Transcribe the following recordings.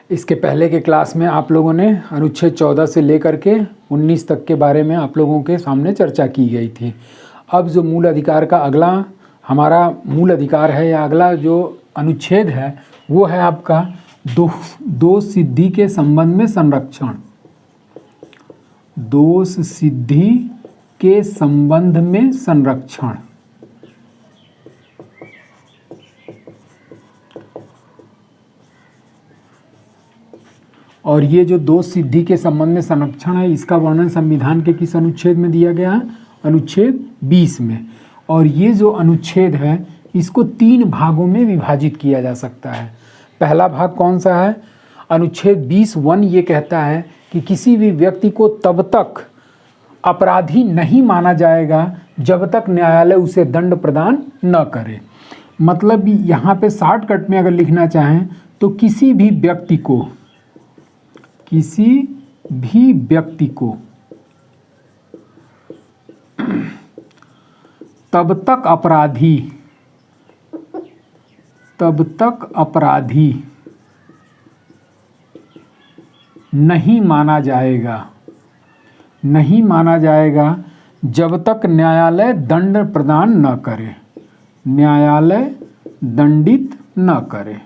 इसके पहले के क्लास में आप लोगों ने अनुच्छेद 14 से लेकर के 19 तक के बारे में आप लोगों के सामने चर्चा की गई थी। अब जो मूल अधिकार का अगला हमारा मूल अधिकार है या अगला जो अनुच्छेद है वो है आपका दोष सिद्धि के संबंध में संरक्षण। दोष सिद्धि के संबंध में संरक्षण। और ये जो दोष सिद्धि के संबंध में संरक्षण है इसका वर्णन संविधान के किस अनुच्छेद में दिया गया है? अनुच्छेद 20 में। और ये जो अनुच्छेद है इसको 3 भागों में विभाजित किया जा सकता है। पहला भाग कौन सा है? अनुच्छेद 20(1) ये कहता है कि किसी भी व्यक्ति को तब तक अपराधी नहीं माना जाएगा जब तक न्यायालय उसे दंड प्रदान न करे। मतलब यहाँ पे शॉर्टकट में अगर लिखना चाहें तो किसी भी व्यक्ति को तब तक अपराधी नहीं माना जाएगा जब तक न्यायालय दंड प्रदान न करे, न्यायालय दंडित न करे।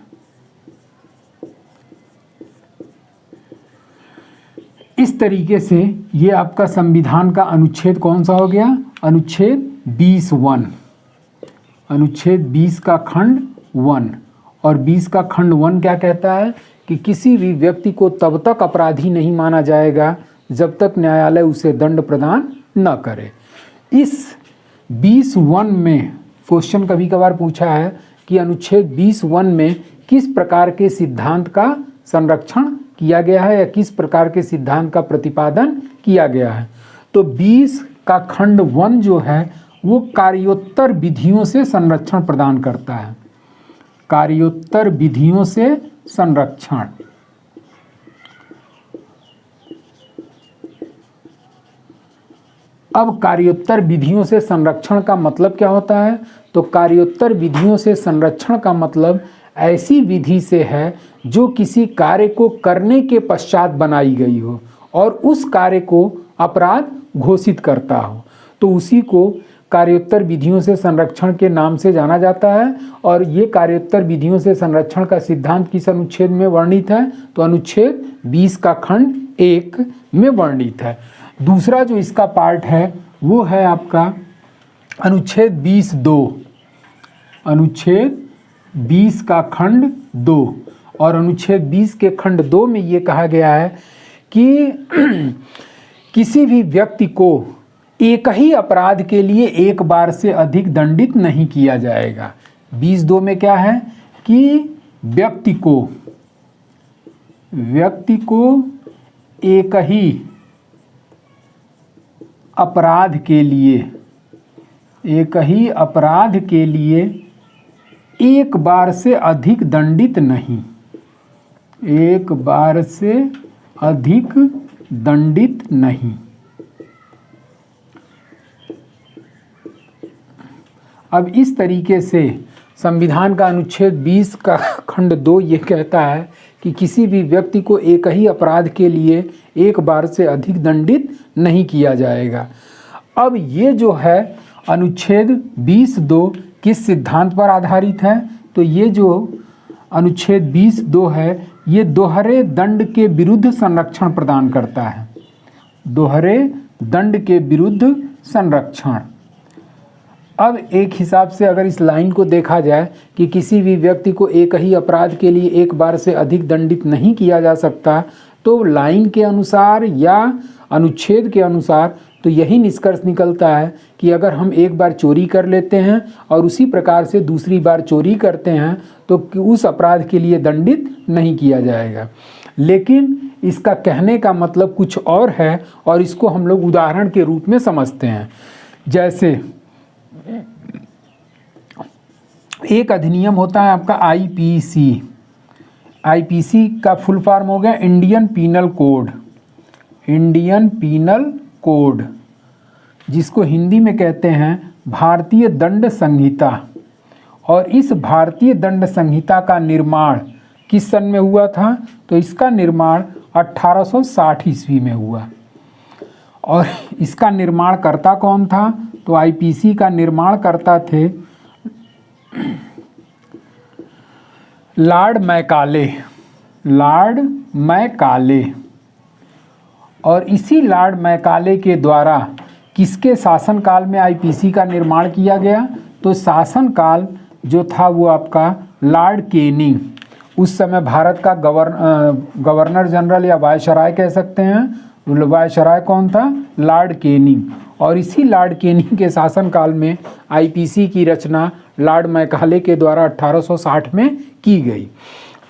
इस तरीके से ये आपका संविधान का अनुच्छेद कौन सा हो गया? अनुच्छेद 20(1). अनुच्छेद 20 का खंड 1। और 20 का खंड 1 क्या कहता है कि किसी भी व्यक्ति को तब तक अपराधी नहीं माना जाएगा जब तक न्यायालय उसे दंड प्रदान न करे। इस 20(1) में क्वेश्चन कभी कभार पूछा है कि अनुच्छेद 20(1) में किस प्रकार के सिद्धांत का संरक्षण किया गया है या किस प्रकार के सिद्धांत का प्रतिपादन किया गया है। तो 20 का खंड 1 जो है वो कार्योत्तर विधियों से संरक्षण प्रदान करता है। कार्योत्तर विधियों से संरक्षण। अब कार्योत्तर विधियों से संरक्षण का मतलब क्या होता है? तो कार्योत्तर विधियों से संरक्षण का मतलब ऐसी विधि से है जो किसी कार्य को करने के पश्चात बनाई गई हो और उस कार्य को अपराध घोषित करता हो, तो उसी को कार्योत्तर विधियों से संरक्षण के नाम से जाना जाता है। और ये कार्योत्तर विधियों से संरक्षण का सिद्धांत किस अनुच्छेद में वर्णित है? तो अनुच्छेद 20 का खंड 1 में वर्णित है। दूसरा जो इसका पार्ट है वो है आपका अनुच्छेद 20(2). अनुच्छेद 20 का खंड 2। और अनुच्छेद 20 के खंड 2 में ये कहा गया है कि किसी भी व्यक्ति को एक ही अपराध के लिए एक बार से अधिक दंडित नहीं किया जाएगा। 20(2) में क्या है कि व्यक्ति को एक ही अपराध के लिए एक बार से अधिक दंडित नहीं, एक बार से अधिक दंडित नहीं। अब इस तरीके से संविधान का अनुच्छेद 20 का खंड 2 ये कहता है कि किसी भी व्यक्ति को एक ही अपराध के लिए एक बार से अधिक दंडित नहीं किया जाएगा। अब ये जो है अनुच्छेद 20(2) किस सिद्धांत पर आधारित है? तो ये जो अनुच्छेद 20(2) है ये दोहरे दंड के विरुद्ध संरक्षण प्रदान करता है। दोहरे दंड के विरुद्ध संरक्षण। अब एक हिसाब से अगर इस लाइन को देखा जाए कि किसी भी व्यक्ति को एक ही अपराध के लिए एक बार से अधिक दंडित नहीं किया जा सकता, तो लाइन के अनुसार या अनुच्छेद के अनुसार तो यही निष्कर्ष निकलता है कि अगर हम एक बार चोरी कर लेते हैं और उसी प्रकार से दूसरी बार चोरी करते हैं तो उस अपराध के लिए दंडित नहीं किया जाएगा। लेकिन इसका कहने का मतलब कुछ और है और इसको हम लोग उदाहरण के रूप में समझते हैं। जैसे एक अधिनियम होता है आपका आईपीसी। आईपीसी का फुल फॉर्म हो गया Indian penal code. Indian penal code, जिसको हिंदी में कहते हैं भारतीय दंड संहिता। और इस भारतीय दंड संहिता का निर्माण किस सन में हुआ था? तो इसका निर्माण 1860 ईस्वी में हुआ। और इसका निर्माणकर्ता कौन था? तो आईपीसी का निर्माणकर्ता थे लॉर्ड मैकाले। Lord Macaulay. और इसी लॉर्ड मैकाले के द्वारा किसके शासनकाल में आईपीसी का निर्माण किया गया? तो शासनकाल जो था वो आपका लॉर्ड केनिंग, उस समय भारत का गवर्नर जनरल या वायसराय कह सकते हैं। वायसराय कौन था? Lord Canning. और इसी लॉर्ड केनिंग के शासनकाल में आईपीसी की रचना लॉर्ड मैकाले के द्वारा 1860 में की गई।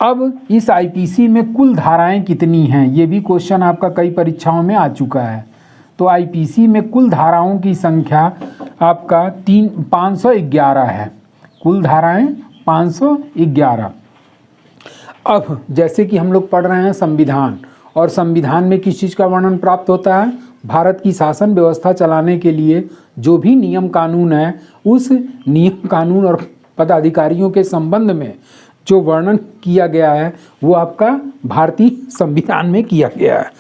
अब इस आईपीसी में कुल धाराएं कितनी हैं? ये भी क्वेश्चन आपका कई परीक्षाओं में आ चुका है। तो आईपीसी में कुल धाराओं की संख्या आपका 511 है। कुल धाराएं 511। अब जैसे कि हम लोग पढ़ रहे हैं संविधान, और संविधान में किस चीज़ का वर्णन प्राप्त होता है? भारत की शासन व्यवस्था चलाने के लिए जो भी नियम कानून है, उस नियम कानून और पदाधिकारियों के संबंध में जो वर्णन किया गया है वो आपका भारतीय संविधान में किया गया है।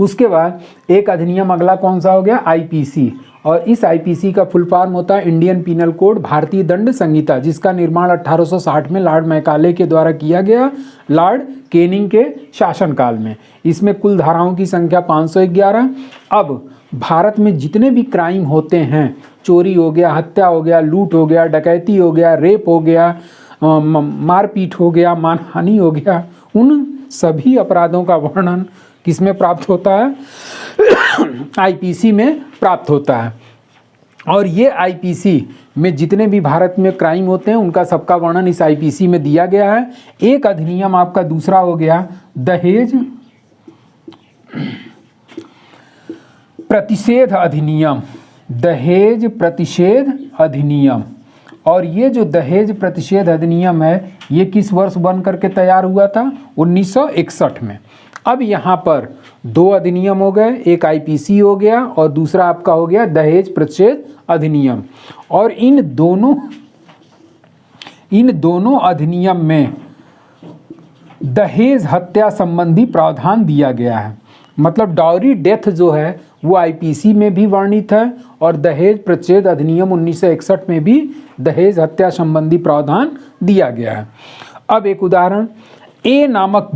उसके बाद एक अधिनियम अगला कौन सा हो गया? आईपीसी। और इस आईपीसी का फुल फॉर्म होता है इंडियन पीनल कोड, भारतीय दंड संहिता, जिसका निर्माण 1860 में लॉर्ड मैकाले के द्वारा किया गया, लॉर्ड केनिंग के शासनकाल में। इसमें कुल धाराओं की संख्या 511। अब भारत में जितने भी क्राइम होते हैं, चोरी हो गया, हत्या हो गया, लूट हो गया, डकैती हो गया, रेप हो गया, मारपीट हो गया, मानहानि हो गया, उन सभी अपराधों का वर्णन किसमें प्राप्त होता है? आईपीसी में प्राप्त होता है। और ये आईपीसी में जितने भी भारत में क्राइम होते हैं उनका सबका वर्णन इस आईपीसी में दिया गया है। एक अधिनियम आपका दूसरा हो गया दहेज प्रतिषेध अधिनियम। दहेज प्रतिषेध अधिनियम। और ये जो दहेज प्रतिषेध अधिनियम है ये किस वर्ष बन करके तैयार हुआ था? 1961 में। अब यहाँ पर दो अधिनियम हो गए, एक आईपीसी हो गया और दूसरा आपका हो गया दहेज प्रतिषेध अधिनियम। और इन दोनों अधिनियम में दहेज हत्या संबंधी प्रावधान दिया गया है। मतलब डाउरी डेथ जो है वो आईपीसी में भी वर्णित है और दहेज प्रतिषेध अधिनियम 1961 में भी दहेज हत्या संबंधी प्रावधान दिया गया है। अब एक उदाहरण, ए नामक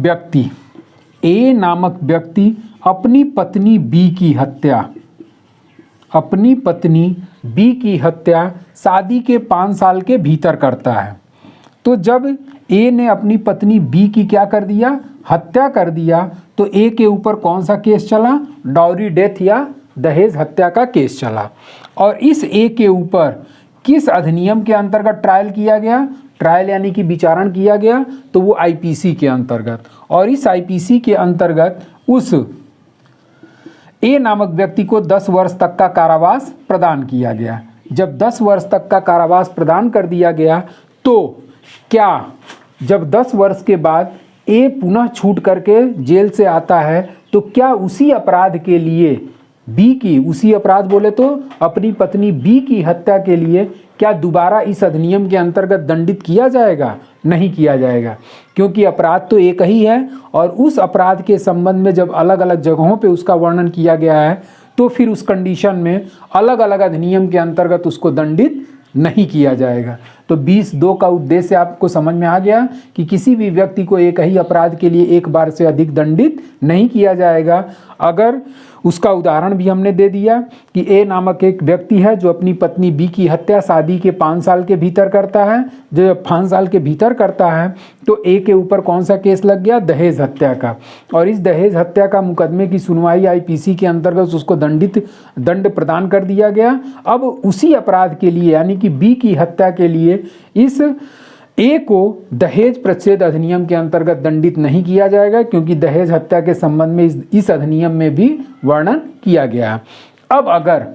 व्यक्ति अपनी पत्नी बी की हत्या शादी के 5 साल के भीतर करता है। तो जब ए ने अपनी पत्नी बी की क्या कर दिया? हत्या कर दिया, तो ए के ऊपर कौन सा केस चला? डाउरी डेथ या दहेज हत्या का केस चला। और इस ए के ऊपर किस अधिनियम के अंतर्गत ट्रायल किया गया? ट्रायल यानी कि विचारण किया गया, तो वो आईपीसी के अंतर्गत। और इस आईपीसी के अंतर्गत उस ए नामक व्यक्ति को 10 वर्ष तक का कारावास प्रदान किया गया। जब 10 वर्ष तक का कारावास प्रदान कर दिया गया, तो क्या जब 10 वर्ष के बाद ए पुनः छूट करके जेल से आता है, तो क्या उसी अपराध के लिए बी की, उसी अपराध बोले तो अपनी पत्नी बी की हत्या के लिए क्या दोबारा इस अधिनियम के अंतर्गत दंडित किया जाएगा? नहीं किया जाएगा, क्योंकि अपराध तो एक ही है। और उस अपराध के संबंध में जब अलग अलग जगहों पे उसका वर्णन किया गया है, तो फिर उस कंडीशन में अलग अलग अधिनियम के अंतर्गत उसको दंडित नहीं किया जाएगा। तो 20(2) का उद्देश्य आपको समझ में आ गया कि किसी भी व्यक्ति को एक ही अपराध के लिए एक बार से अधिक दंडित नहीं किया जाएगा। अगर उसका उदाहरण भी हमने दे दिया कि ए नामक एक व्यक्ति है जो अपनी पत्नी बी की हत्या शादी के 5 साल के भीतर करता है। जब 5 साल के भीतर करता है तो ए के ऊपर कौन सा केस लग गया? दहेज हत्या का। और इस दहेज हत्या का मुकदमे की सुनवाई आईपीसी के अंतर्गत उसको दंड प्रदान कर दिया गया। अब उसी अपराध के लिए यानी कि बी की हत्या के लिए इस ए को दहेज प्रतिषेध अधिनियम के अंतर्गत दंडित नहीं किया जाएगा, क्योंकि दहेज हत्या के संबंध में इस अधिनियम में भी वर्णन किया गया है। अब अगर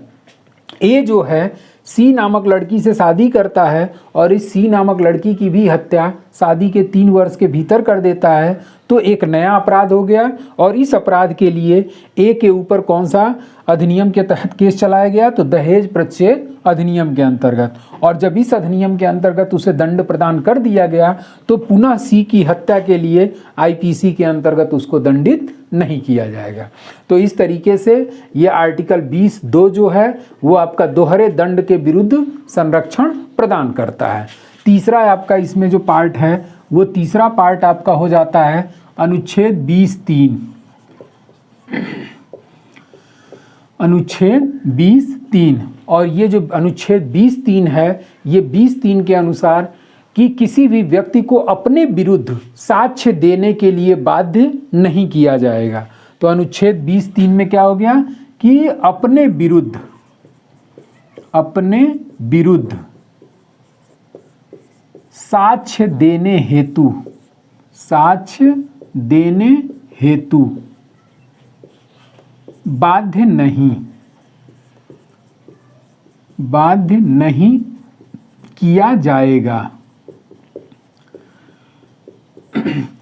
ए जो है सी नामक लड़की से शादी करता है और इस सी नामक लड़की की भी हत्या शादी के 3 वर्ष के भीतर कर देता है तो एक नया अपराध हो गया, और इस अपराध के लिए ए के ऊपर कौन सा अधिनियम के तहत केस चलाया गया, तो दहेज प्रतिषेध अधिनियम के अंतर्गत। और जब इस अधिनियम के अंतर्गत उसे दंड प्रदान कर दिया गया तो पुनः सी की हत्या के लिए आईपीसी के अंतर्गत उसको दंडित नहीं किया जाएगा। तो इस तरीके से ये आर्टिकल 20(2) जो है वो आपका दोहरे दंड के विरुद्ध संरक्षण प्रदान करता है। तीसरा आपका इसमें जो पार्ट है वो तीसरा पार्ट आपका हो जाता है अनुच्छेद 20(3). अनुच्छेद 20(3), और ये जो अनुच्छेद 20(3) है, ये 20(3) के अनुसार कि किसी भी व्यक्ति को अपने विरुद्ध साक्ष्य देने के लिए बाध्य नहीं किया जाएगा। तो अनुच्छेद 20(3) में क्या हो गया कि अपने विरुद्ध साक्ष्य देने हेतु बाध्य नहीं किया जाएगा।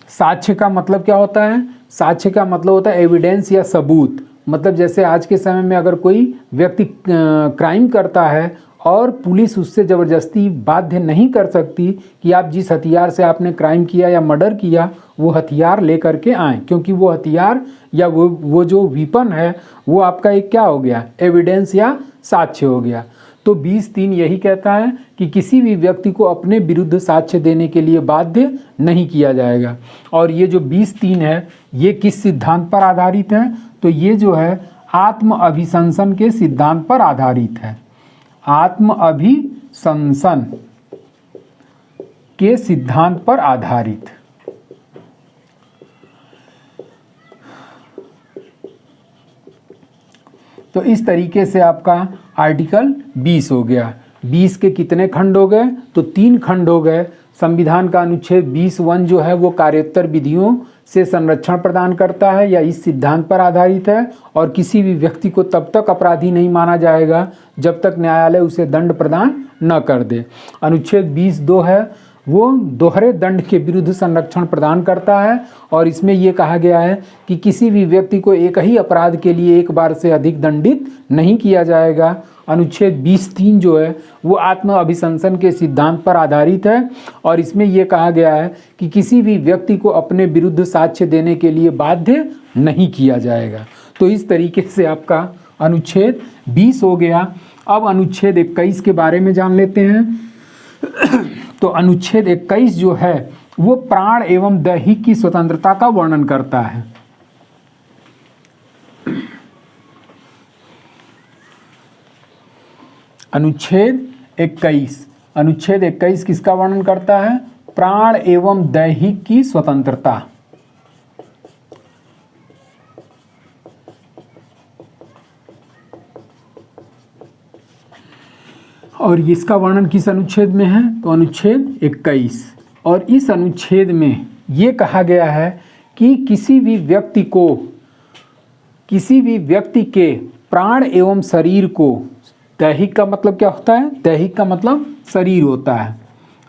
साक्ष्य का मतलब क्या होता है? साक्ष्य का मतलब होता है एविडेंस या सबूत। मतलब जैसे आज के समय में अगर कोई व्यक्ति क्राइम करता है और पुलिस उससे ज़बरदस्ती बाध्य नहीं कर सकती कि आप जिस हथियार से आपने क्राइम किया या मर्डर किया वो हथियार लेकर के आएँ, क्योंकि वो हथियार या वो जो वीपन है वो आपका एक क्या हो गया, एविडेंस या साक्ष्य हो गया। तो 20(3) यही कहता है कि किसी भी व्यक्ति को अपने विरुद्ध साक्ष्य देने के लिए बाध्य नहीं किया जाएगा। और ये जो 20(3) है ये किस सिद्धांत पर आधारित है? तो ये जो है आत्म अभिशंसन के सिद्धांत पर आधारित है। आत्म अभिशंसन के सिद्धांत पर आधारित। तो इस तरीके से आपका आर्टिकल 20 हो गया। 20 के कितने खंड हो गए? तो 3 खंड हो गए। संविधान का अनुच्छेद 20(1) जो है वो कार्योत्तर विधियों से संरक्षण प्रदान करता है या इस सिद्धांत पर आधारित है, और किसी भी व्यक्ति को तब तक अपराधी नहीं माना जाएगा जब तक न्यायालय उसे दंड प्रदान न कर दे। अनुच्छेद 20(2) है वो दोहरे दंड के विरुद्ध संरक्षण प्रदान करता है, और इसमें ये कहा गया है कि किसी भी व्यक्ति को एक ही अपराध के लिए एक बार से अधिक दंडित नहीं किया जाएगा। अनुच्छेद 20(3) जो है वो आत्म अभिशंसन के सिद्धांत पर आधारित है, और इसमें यह कहा गया है कि किसी भी व्यक्ति को अपने विरुद्ध साक्ष्य देने के लिए बाध्य नहीं किया जाएगा। तो इस तरीके से आपका अनुच्छेद 20 हो गया। अब अनुच्छेद 21 के बारे में जान लेते हैं। तो अनुच्छेद 21 जो है वो प्राण एवं दैहिक की स्वतंत्रता का वर्णन करता है। अनुच्छेद 21 किसका वर्णन करता है? प्राण एवं दैहिक की स्वतंत्रता। और इसका वर्णन किस अनुच्छेद में है? तो अनुच्छेद 21। और इस अनुच्छेद में ये कहा गया है कि किसी भी व्यक्ति के प्राण एवं शरीर को, दैहिक का मतलब क्या होता है? दैहिक का मतलब शरीर होता है।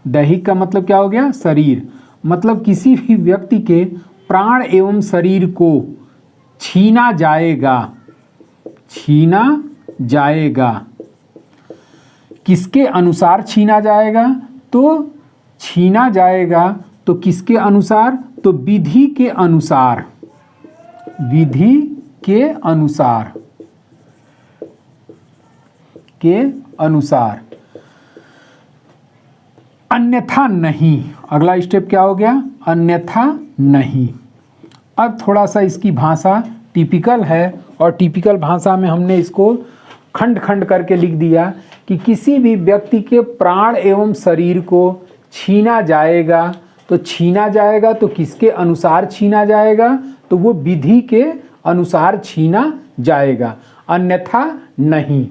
दैहिक का मतलब क्या हो गया? शरीर। मतलब किसी भी व्यक्ति के प्राण एवं शरीर को छीना जाएगा। किसके अनुसार छीना जाएगा? तो छीना जाएगा तो किसके अनुसार? तो विधि के अनुसार, अन्यथा नहीं। अगला स्टेप क्या हो गया? अन्यथा नहीं। अब थोड़ा सा इसकी भाषा टिपिकल है, और टिपिकल भाषा में हमने इसको खंड खंड करके लिख दिया कि किसी भी व्यक्ति के प्राण एवं शरीर को छीना जाएगा। तो छीना जाएगा तो किसके अनुसार छीना जाएगा? तो वो विधि के अनुसार छीना जाएगा, अन्यथा नहीं।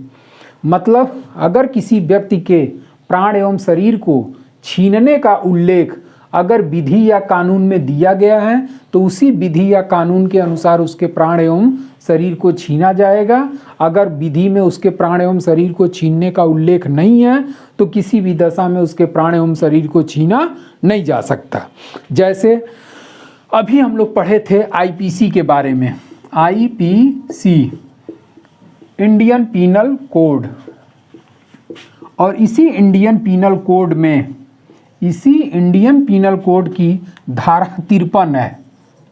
मतलब अगर किसी व्यक्ति के प्राण एवं शरीर को छीनने का उल्लेख अगर विधि या कानून में दिया गया है तो उसी विधि या कानून के अनुसार उसके प्राण एवं शरीर को छीना जाएगा। अगर विधि में उसके प्राण एवं शरीर को छीनने का उल्लेख नहीं है तो किसी भी दशा में उसके प्राण एवं शरीर को छीना नहीं जा सकता। जैसे अभी हम लोग पढ़े थे आईपीसी के बारे में, आईपीसी इंडियन पीनल कोड, और इसी इंडियन पीनल कोड में, इसी इंडियन पीनल कोड की धारा 53 है,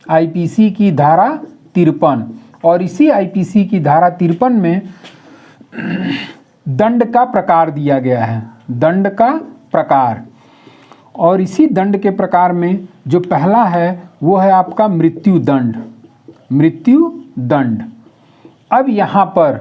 आईपीसी की धारा 53, और इसी आईपीसी की धारा 53 में दंड का प्रकार दिया गया है, दंड का प्रकार। और इसी दंड के प्रकार में जो पहला है वो है आपका मृत्यु दंड, मृत्यु दंड। अब यहाँ पर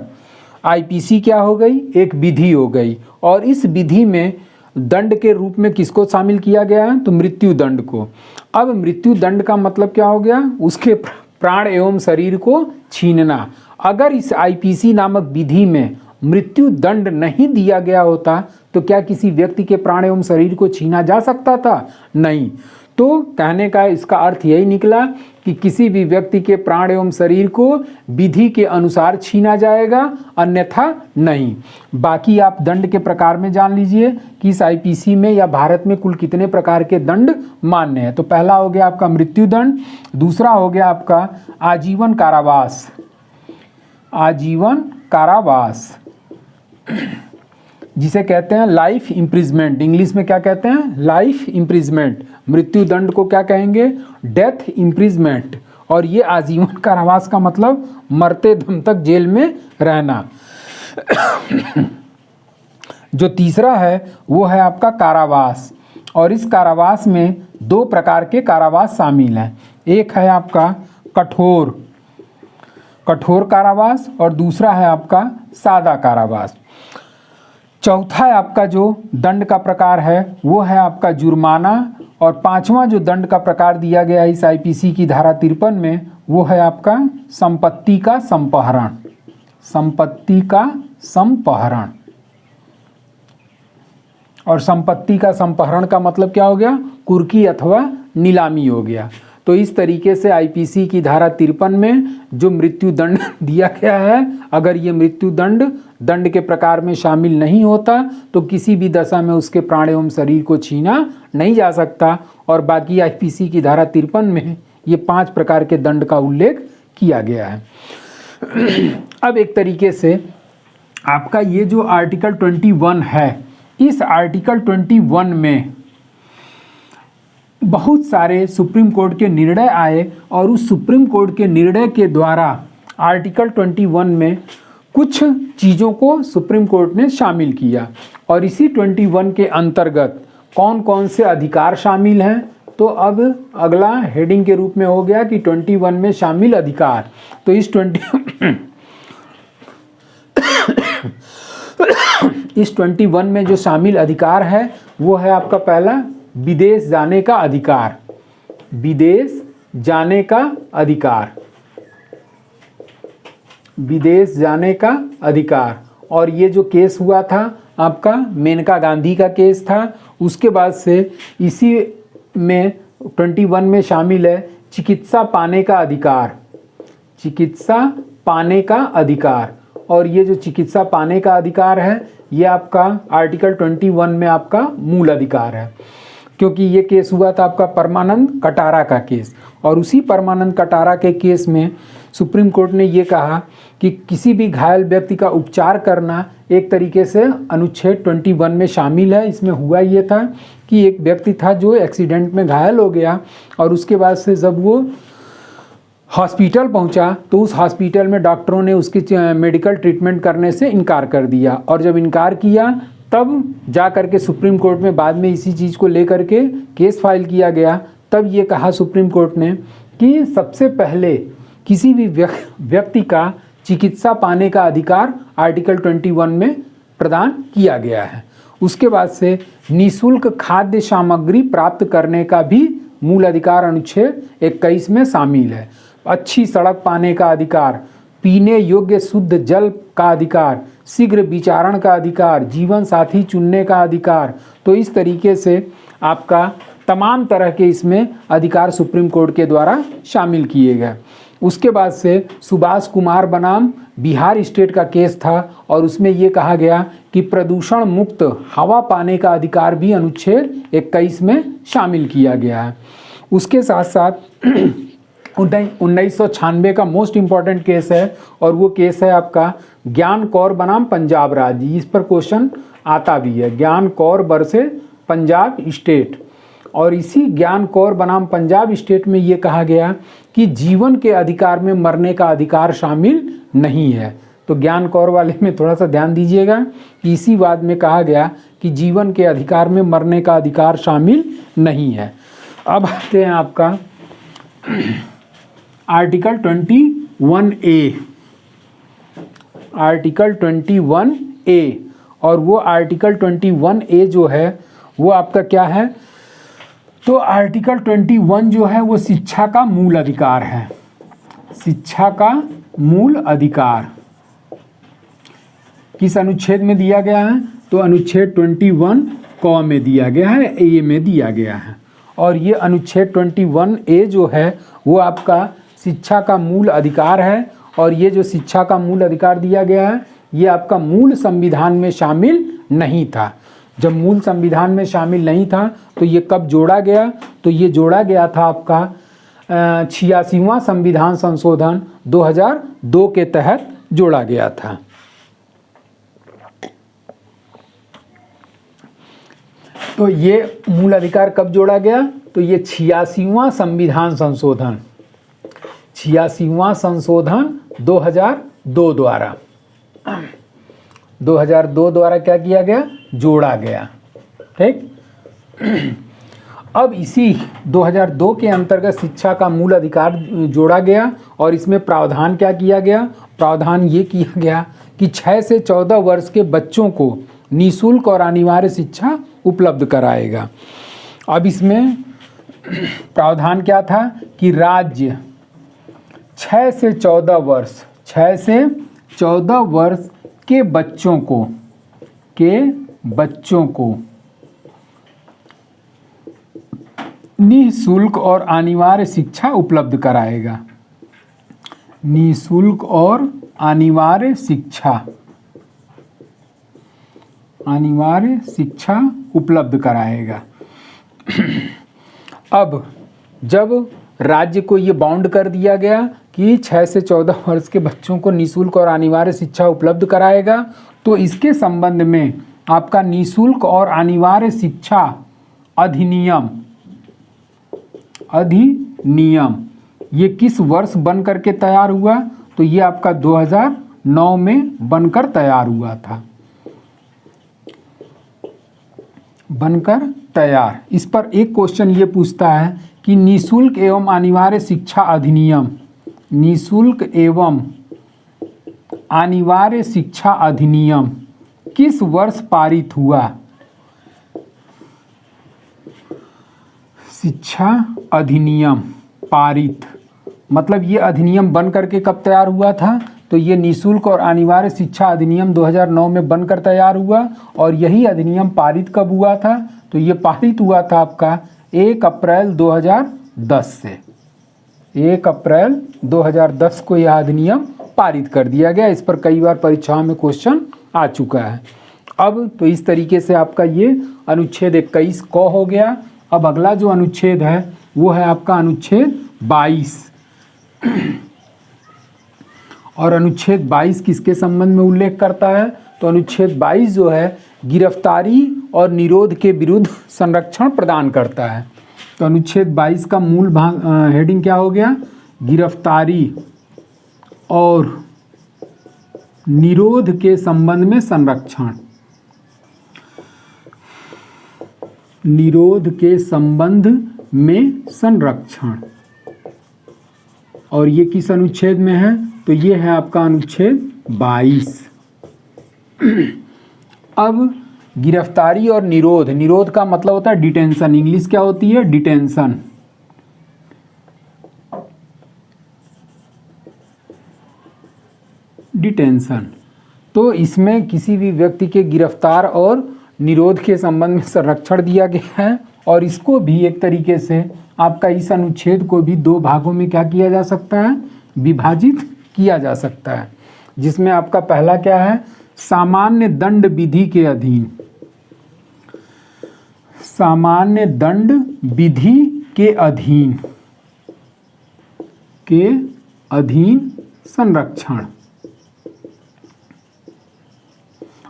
आईपीसी क्या हो गई, एक विधि हो गई, और इस विधि में दंड के रूप में किसको शामिल किया गया है, तो मृत्यु दंड को। अब मृत्यु दंड का मतलब क्या हो गया, उसके प्राण एवं शरीर को छीनना। अगर इस आईपीसी नामक विधि में मृत्यु दंड नहीं दिया गया होता तो क्या किसी व्यक्ति के प्राण एवं शरीर को छीना जा सकता था, नहीं। तो कहने का इसका अर्थ यही निकला कि किसी भी व्यक्ति के प्राण एवं शरीर को विधि के अनुसार छीना जाएगा, अन्यथा नहीं। बाकी आप दंड के प्रकार में जान लीजिए कि इस आईपीसी में या भारत में कुल कितने प्रकार के दंड मान्य हैं। तो पहला हो गया आपका मृत्यु दंड, दूसरा हो गया आपका आजीवन कारावास, आजीवन कारावास जिसे कहते हैं लाइफ इम्प्रिजमेंट, इंग्लिश में क्या कहते हैं, लाइफ इम्प्रिजमेंट। मृत्यु दंड को क्या कहेंगे, डेथ इम्प्रिजमेंट। और ये आजीवन कारावास का मतलब मरते दम तक जेल में रहना। जो तीसरा है वो है आपका कारावास, और इस कारावास में दो प्रकार के कारावास शामिल हैं। एक है आपका कठोर, कठोर कारावास, और दूसरा है आपका सादा कारावास। चौथा है आपका जो दंड का प्रकार है वो है आपका जुर्माना, और पांचवा जो दंड का प्रकार दिया गया है इस आईपीसी की धारा 53 में वो है आपका संपत्ति का संपहरण, संपत्ति का संपहरण। और संपत्ति का संपहरण का मतलब क्या हो गया, कुर्की अथवा नीलामी हो गया। तो इस तरीके से आईपीसी की धारा 53 में जो मृत्यु दंड दिया गया है, अगर ये मृत्यु दंड के प्रकार में शामिल नहीं होता तो किसी भी दशा में उसके प्राण एवं शरीर को छीना नहीं जा सकता। और बाकी आईपीसी की धारा 53 में ये 5 प्रकार के दंड का उल्लेख किया गया है। अब एक तरीके से आपका ये जो आर्टिकल 21 है, इस आर्टिकल 21 में बहुत सारे सुप्रीम कोर्ट के निर्णय आए, और उस सुप्रीम कोर्ट के निर्णय के द्वारा आर्टिकल 21 में कुछ चीज़ों को सुप्रीम कोर्ट ने शामिल किया। और इसी 21 के अंतर्गत कौन कौन से अधिकार शामिल हैं, तो अब अगला हेडिंग के रूप में हो गया कि 21 में शामिल अधिकार। तो इस 21 में जो शामिल अधिकार है वो है आपका पहला विदेश जाने का अधिकार, विदेश जाने का अधिकार, विदेश जाने का अधिकार। और ये जो केस हुआ था आपका मेनका गांधी का केस था, उसके बाद से इसी में 21 में शामिल है चिकित्सा पाने का अधिकार, चिकित्सा पाने का अधिकार। और ये जो चिकित्सा पाने का अधिकार है ये आपका आर्टिकल 21 में आपका मूल अधिकार है, क्योंकि ये केस हुआ था आपका परमानंद कटारा का केस। और उसी परमानंद कटारा के केस में सुप्रीम कोर्ट ने ये कहा कि किसी भी घायल व्यक्ति का उपचार करना एक तरीके से अनुच्छेद 21 में शामिल है। इसमें हुआ ये था कि एक व्यक्ति था जो एक्सीडेंट में घायल हो गया, और उसके बाद से जब वो हॉस्पिटल पहुंचा तो उस हॉस्पिटल में डॉक्टरों ने उसकी मेडिकल ट्रीटमेंट करने से इनकार कर दिया। और जब इनकार किया तब जा कर के सुप्रीम कोर्ट में बाद में इसी चीज़ को लेकर के केस फाइल किया गया। तब ये कहा सुप्रीम कोर्ट ने कि सबसे पहले किसी भी व्यक्ति का चिकित्सा पाने का अधिकार आर्टिकल 21 में प्रदान किया गया है। उसके बाद से निःशुल्क खाद्य सामग्री प्राप्त करने का भी मूल अधिकार अनुच्छेद 21 में शामिल है। अच्छी सड़क पाने का अधिकार, पीने योग्य शुद्ध जल का अधिकार, शीघ्र विचारण का अधिकार, जीवन साथी चुनने का अधिकार। तो इस तरीके से आपका तमाम तरह के इसमें अधिकार सुप्रीम कोर्ट के द्वारा शामिल किए गए। उसके बाद से सुभाष कुमार बनाम बिहार स्टेट का केस था और उसमें ये कहा गया कि प्रदूषण मुक्त हवा पाने का अधिकार भी अनुच्छेद 21 में शामिल किया गया है। उसके साथ साथ 1996 का मोस्ट इम्पॉर्टेंट केस है और वो केस है आपका ज्ञान कौर बनाम पंजाब राज्य। इस पर क्वेश्चन आता भी है, ज्ञान कौर वर्सेस पंजाब स्टेट। और इसी ज्ञान कौर बनाम पंजाब स्टेट में ये कहा गया कि जीवन के अधिकार में मरने का अधिकार शामिल नहीं है। तो ज्ञान कौर वाले में थोड़ा सा ध्यान दीजिएगा कि इसी वाद में कहा गया कि जीवन के अधिकार में मरने का अधिकार शामिल नहीं है। अब आते हैं आपका आर्टिकल 21A, आर्टिकल 21A। और वो आर्टिकल 21A जो है वो आपका क्या है, तो आर्टिकल 21 जो है वो शिक्षा का मूल अधिकार है। शिक्षा का मूल अधिकार किस अनुच्छेद में दिया गया है, तो अनुच्छेद 21 क में दिया गया है, ए में दिया गया है। और ये अनुच्छेद 21A जो है वो आपका शिक्षा का मूल अधिकार है। और ये जो शिक्षा का मूल अधिकार दिया गया है ये आपका मूल संविधान में शामिल नहीं था। जब मूल संविधान में शामिल नहीं था तो ये कब जोड़ा गया, तो ये जोड़ा गया था आपका 86वां संविधान संशोधन 2002 के तहत जोड़ा गया था। तो ये मूल अधिकार कब जोड़ा गया, तो ये 86वां संविधान संशोधन 86वां संशोधन 2002 द्वारा 2002 द्वारा क्या किया गया, जोड़ा गया। ठीक। अब इसी 2002 के अंतर्गत शिक्षा का मूल अधिकार जोड़ा गया और इसमें प्रावधान क्या किया गया, प्रावधान ये किया गया कि 6 से 14 वर्ष के बच्चों को निःशुल्क और अनिवार्य शिक्षा उपलब्ध कराएगा। अब इसमें प्रावधान क्या था कि राज्य 6 से 14 वर्ष के बच्चों को निःशुल्क और अनिवार्य शिक्षा उपलब्ध कराएगा। निःशुल्क और अनिवार्य शिक्षा उपलब्ध कराएगा। अब जब राज्य को ये बाउंड कर दिया गया कि 6 से 14 वर्ष के बच्चों को निःशुल्क और अनिवार्य शिक्षा उपलब्ध कराएगा, तो इसके संबंध में आपका निःशुल्क और अनिवार्य शिक्षा अधिनियम ये किस वर्ष बन करके तैयार हुआ, तो ये आपका 2009 में बनकर तैयार हुआ था, बनकर तैयार। इस पर एक क्वेश्चन ये पूछता है कि निःशुल्क एवं अनिवार्य शिक्षा अधिनियम, निःशुल्क एवं अनिवार्य शिक्षा अधिनियम किस वर्ष पारित हुआ। शिक्षा अधिनियम पारित मतलब ये अधिनियम बन करके कब तैयार हुआ था, तो ये निःशुल्क और अनिवार्य शिक्षा अधिनियम 2009 में बनकर तैयार हुआ। और यही अधिनियम पारित कब हुआ था, तो ये पारित हुआ था आपका 1 अप्रैल 2010 से। 1 अप्रैल 2010 को यह अधिनियम पारित कर दिया गया। इस पर कई बार परीक्षाओं में क्वेश्चन आ चुका है। अब तो इस तरीके से आपका ये अनुच्छेद 21 क हो गया। अब अगला जो अनुच्छेद है वो है आपका अनुच्छेद 22। और अनुच्छेद 22 किसके संबंध में उल्लेख करता है, तो अनुच्छेद 22 जो है गिरफ्तारी और निरोध के विरुद्ध संरक्षण प्रदान करता है। तो अनुच्छेद 22 का मूल भाग हेडिंग क्या हो गया, गिरफ्तारी और निरोध के संबंध में संरक्षण, निरोध के संबंध में संरक्षण। और ये किस अनुच्छेद में है, तो ये है आपका अनुच्छेद 22। अब गिरफ्तारी और निरोध, निरोध का मतलब होता है डिटेंशन, इंग्लिश क्या होती है, डिटेंशन। डिटेंशन तो इसमें किसी भी व्यक्ति के गिरफ्तार और निरोध के संबंध में संरक्षण दिया गया है। और इसको भी एक तरीके से आपका इस अनुच्छेद को भी दो भागों में क्या किया जा सकता है, विभाजित किया जा सकता है, जिसमें आपका पहला क्या है, सामान्य दंड विधि के अधीन, सामान्य दंड विधि के अधीन संरक्षण।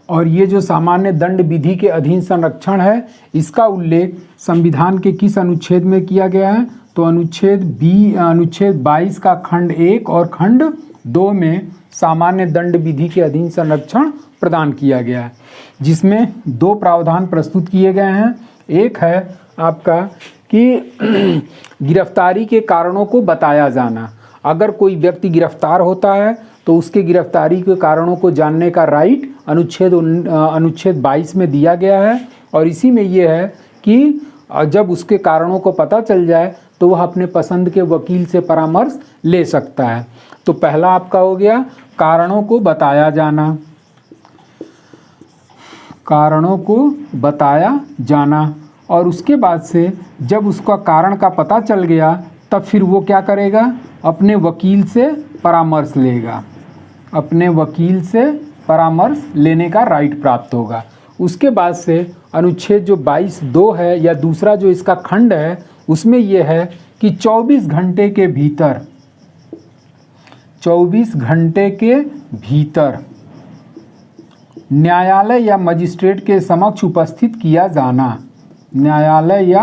और ये जो सामान्य दंड विधि के अधीन संरक्षण है, इसका उल्लेख संविधान के किस अनुच्छेद में किया गया है, तो अनुच्छेद 22 का खंड 1 और खंड 2 में सामान्य दंड विधि के अधीन संरक्षण प्रदान किया गया है, जिसमें दो प्रावधान प्रस्तुत किए गए हैं। एक है आपका कि गिरफ्तारी के कारणों को बताया जाना, अगर कोई व्यक्ति गिरफ्तार होता है तो उसके गिरफ्तारी के कारणों को जानने का राइट अनुच्छेद 22 में दिया गया है। और इसी में ये है कि जब उसके कारणों को पता चल जाए तो वह अपने पसंद के वकील से परामर्श ले सकता है। तो पहला आपका हो गया कारणों को बताया जाना, कारणों को बताया जाना। और उसके बाद से जब उसका कारण का पता चल गया तब फिर वो क्या करेगा, अपने वकील से परामर्श लेगा, अपने वकील से परामर्श लेने का राइट प्राप्त होगा। उसके बाद से अनुच्छेद जो 22(2) है या दूसरा जो इसका खंड है, उसमें यह है कि 24 घंटे के भीतर न्यायालय या मजिस्ट्रेट के समक्ष उपस्थित किया जाना, न्यायालय या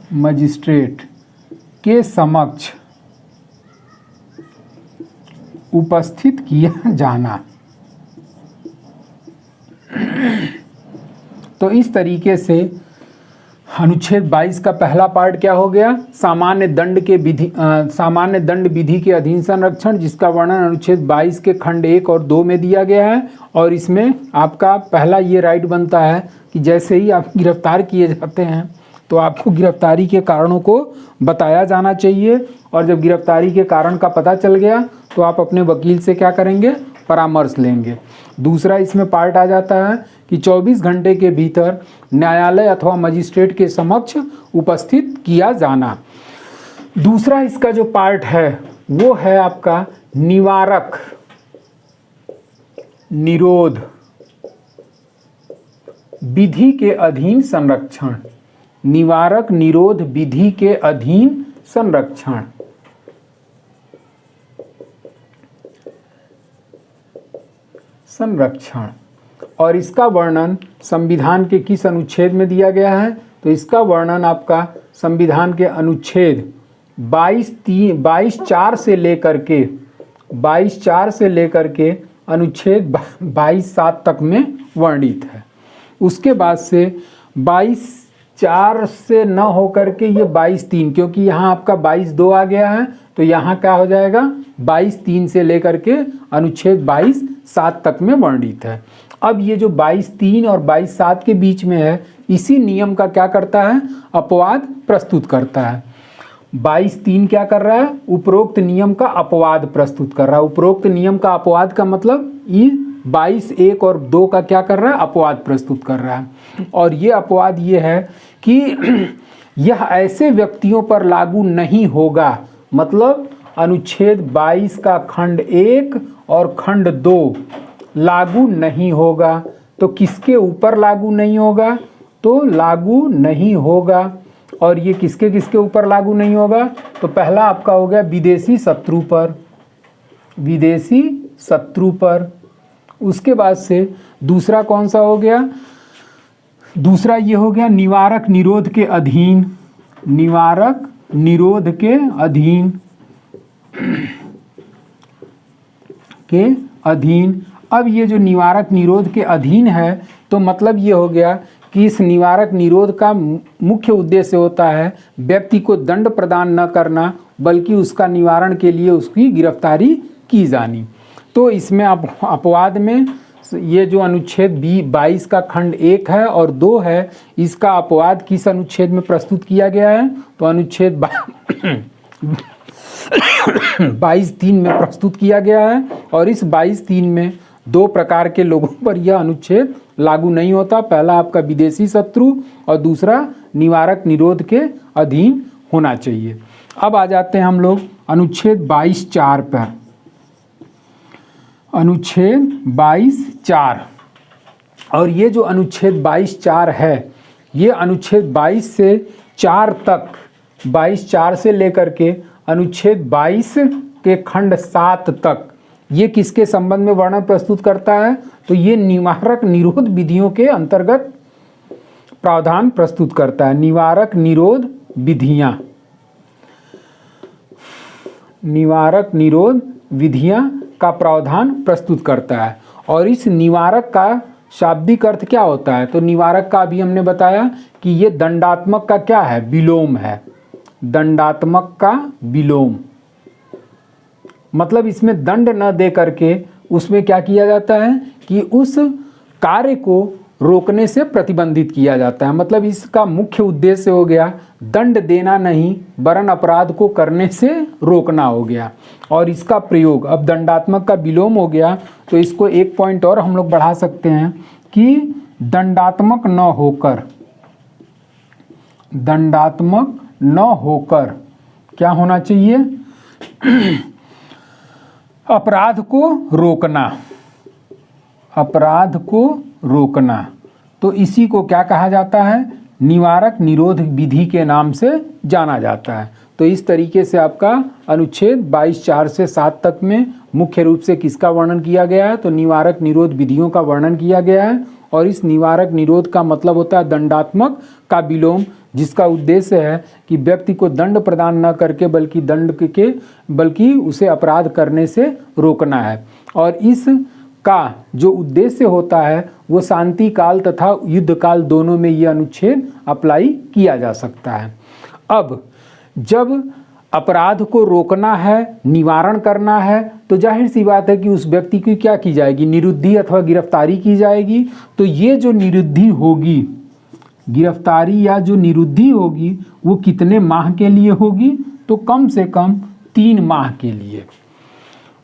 मजिस्ट्रेट के समक्ष उपस्थित किया जाना। तो इस तरीके से अनुच्छेद 22 का पहला पार्ट क्या हो गया, सामान्य दंड विधि के अधीन संरक्षण, जिसका वर्णन अनुच्छेद 22 के खंड 1 और 2 में दिया गया है। और इसमें आपका पहला ये राइट बनता है कि जैसे ही आप गिरफ्तार किए जाते हैं तो आपको गिरफ्तारी के कारणों को बताया जाना चाहिए, और जब गिरफ्तारी के कारण का पता चल गया तो आप अपने वकील से क्या करेंगे, परामर्श लेंगे। दूसरा इसमें पार्ट आ जाता है कि 24 घंटे के भीतर न्यायालय अथवा मजिस्ट्रेट के समक्ष उपस्थित किया जाना। दूसरा इसका जो पार्ट है वो है आपका निवारक निरोध विधि के अधीन संरक्षण, निवारक निरोध विधि के अधीन संरक्षण। और इसका वर्णन संविधान के किस अनुच्छेद में दिया गया है, तो इसका वर्णन आपका संविधान के अनुच्छेद 22(4) से लेकर के अनुच्छेद 22(7) तक में वर्णित है। उसके बाद से 22(4) से न होकर के ये 22(3), क्योंकि यहाँ आपका 22(2) आ गया है, तो यहाँ क्या हो जाएगा 22(3) से लेकर के अनुच्छेद 22(7) तक में वर्णित है। अब ये जो 22(3) और 22(7) के बीच में है, इसी नियम का क्या करता है, अपवाद प्रस्तुत करता है। 22(3) क्या कर रहा है, उपरोक्त नियम का अपवाद प्रस्तुत कर रहा है। उपरोक्त नियम का अपवाद का मतलब ये 22(1) और 2 का क्या कर रहा है, अपवाद प्रस्तुत कर रहा है। और ये अपवाद ये है कि यह ऐसे व्यक्तियों पर लागू नहीं होगा, मतलब अनुच्छेद 22 का खंड 1 और खंड 2 लागू नहीं होगा। तो किसके ऊपर लागू नहीं होगा, तो लागू नहीं होगा। और ये किसके किसके ऊपर लागू नहीं होगा, तो पहला आपका हो गया विदेशी शत्रु पर, विदेशी शत्रु पर। उसके बाद से दूसरा कौन सा हो गया, दूसरा ये हो गया निवारक निरोध के अधीन, निवारक निरोध के अधीन अब ये जो निवारक निरोध के अधीन है, तो मतलब ये हो गया कि इस निवारक निरोध का मुख्य उद्देश्य होता है व्यक्ति को दंड प्रदान न करना, बल्कि उसका निवारण के लिए उसकी गिरफ्तारी की जानी। तो इसमें अपवाद में ये जो अनुच्छेद 22 का खंड 1 है और 2 है, इसका अपवाद किस अनुच्छेद में प्रस्तुत किया गया है, तो अनुच्छेद 22(3) में प्रस्तुत किया गया है। और इस 22(3) में 2 प्रकार के लोगों पर यह अनुच्छेद लागू नहीं होता। पहला आपका विदेशी शत्रु और दूसरा निवारक निरोध के अधीन होना चाहिए। अब आ जाते हैं हम लोग अनुच्छेद 22(4) पर। अनुच्छेद 22(4) और ये जो अनुच्छेद 22(4) है, ये अनुच्छेद 22 से 4 तक, 22(4) से लेकर के अनुच्छेद 22 के खंड 7 तक, ये किसके संबंध में वर्णन प्रस्तुत करता है? तो ये निवारक निरोध विधियों के अंतर्गत प्रावधान प्रस्तुत करता है। निवारक निरोध विधियां, निवारक निरोध विधियां का प्रावधान प्रस्तुत करता है। और इस निवारक का शाब्दिक अर्थ क्या होता है? तो निवारक का भी हमने बताया कि ये दंडात्मक का क्या है? विलोम है। दंडात्मक का विलोम मतलब इसमें दंड न दे करके उसमें क्या किया जाता है कि उस कार्य को रोकने से प्रतिबंधित किया जाता है। मतलब इसका मुख्य उद्देश्य हो गया दंड देना नहीं, वरन अपराध को करने से रोकना हो गया। और इसका प्रयोग अब दंडात्मक का विलोम हो गया, तो इसको एक पॉइंट और हम लोग बढ़ा सकते हैं कि दंडात्मक न होकर, दंडात्मक न होकर क्या होना चाहिए? अपराध को रोकना, अपराध को रोकना। तो इसी को क्या कहा जाता है? निवारक निरोध विधि के नाम से जाना जाता है। तो इस तरीके से आपका अनुच्छेद 22(4) से 7 तक में मुख्य रूप से किसका वर्णन किया गया है? तो निवारक निरोध विधियों का वर्णन किया गया है। और इस निवारक निरोध का मतलब होता है दंडात्मक का विलोम, जिसका उद्देश्य है कि व्यक्ति को दंड प्रदान न करके बल्कि उसे अपराध करने से रोकना है। और इस का जो उद्देश्य होता है वो शांति काल तथा युद्ध काल दोनों में ये अनुच्छेद अप्लाई किया जा सकता है। अब जब अपराध को रोकना है, निवारण करना है, तो जाहिर सी बात है कि उस व्यक्ति की क्या की जाएगी? निरुद्धि अथवा गिरफ्तारी की जाएगी। तो ये जो निरुद्धि होगी, गिरफ्तारी या जो निरुद्धि होगी, वो कितने माह के लिए होगी? तो कम से कम 3 माह के लिए।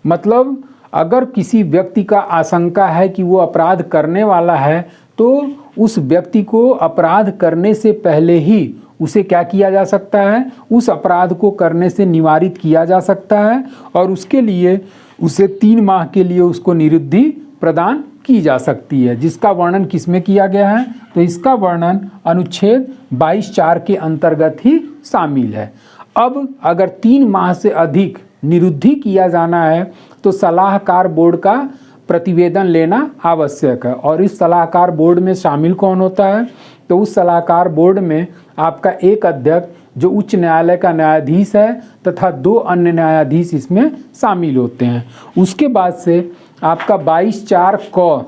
मतलब अगर किसी व्यक्ति का आशंका है कि वो अपराध करने वाला है, तो उस व्यक्ति को अपराध करने से पहले ही उसे क्या किया जा सकता है? उस अपराध को करने से निवारित किया जा सकता है। और उसके लिए उसे 3 माह के लिए उसको निरुद्धि प्रदान की जा सकती है, जिसका वर्णन किसमें किया गया है? तो इसका वर्णन अनुच्छेद 22(4) के अंतर्गत ही शामिल है। अब अगर 3 माह से अधिक निरुद्धि किया जाना है तो सलाहकार बोर्ड का प्रतिवेदन लेना आवश्यक है। और इस सलाहकार बोर्ड में शामिल कौन होता है? तो उस सलाहकार बोर्ड में आपका एक अध्यक्ष जो उच्च न्यायालय का न्यायाधीश है तथा 2 अन्य न्यायाधीश इसमें शामिल होते हैं। उसके बाद से आपका 22(4) क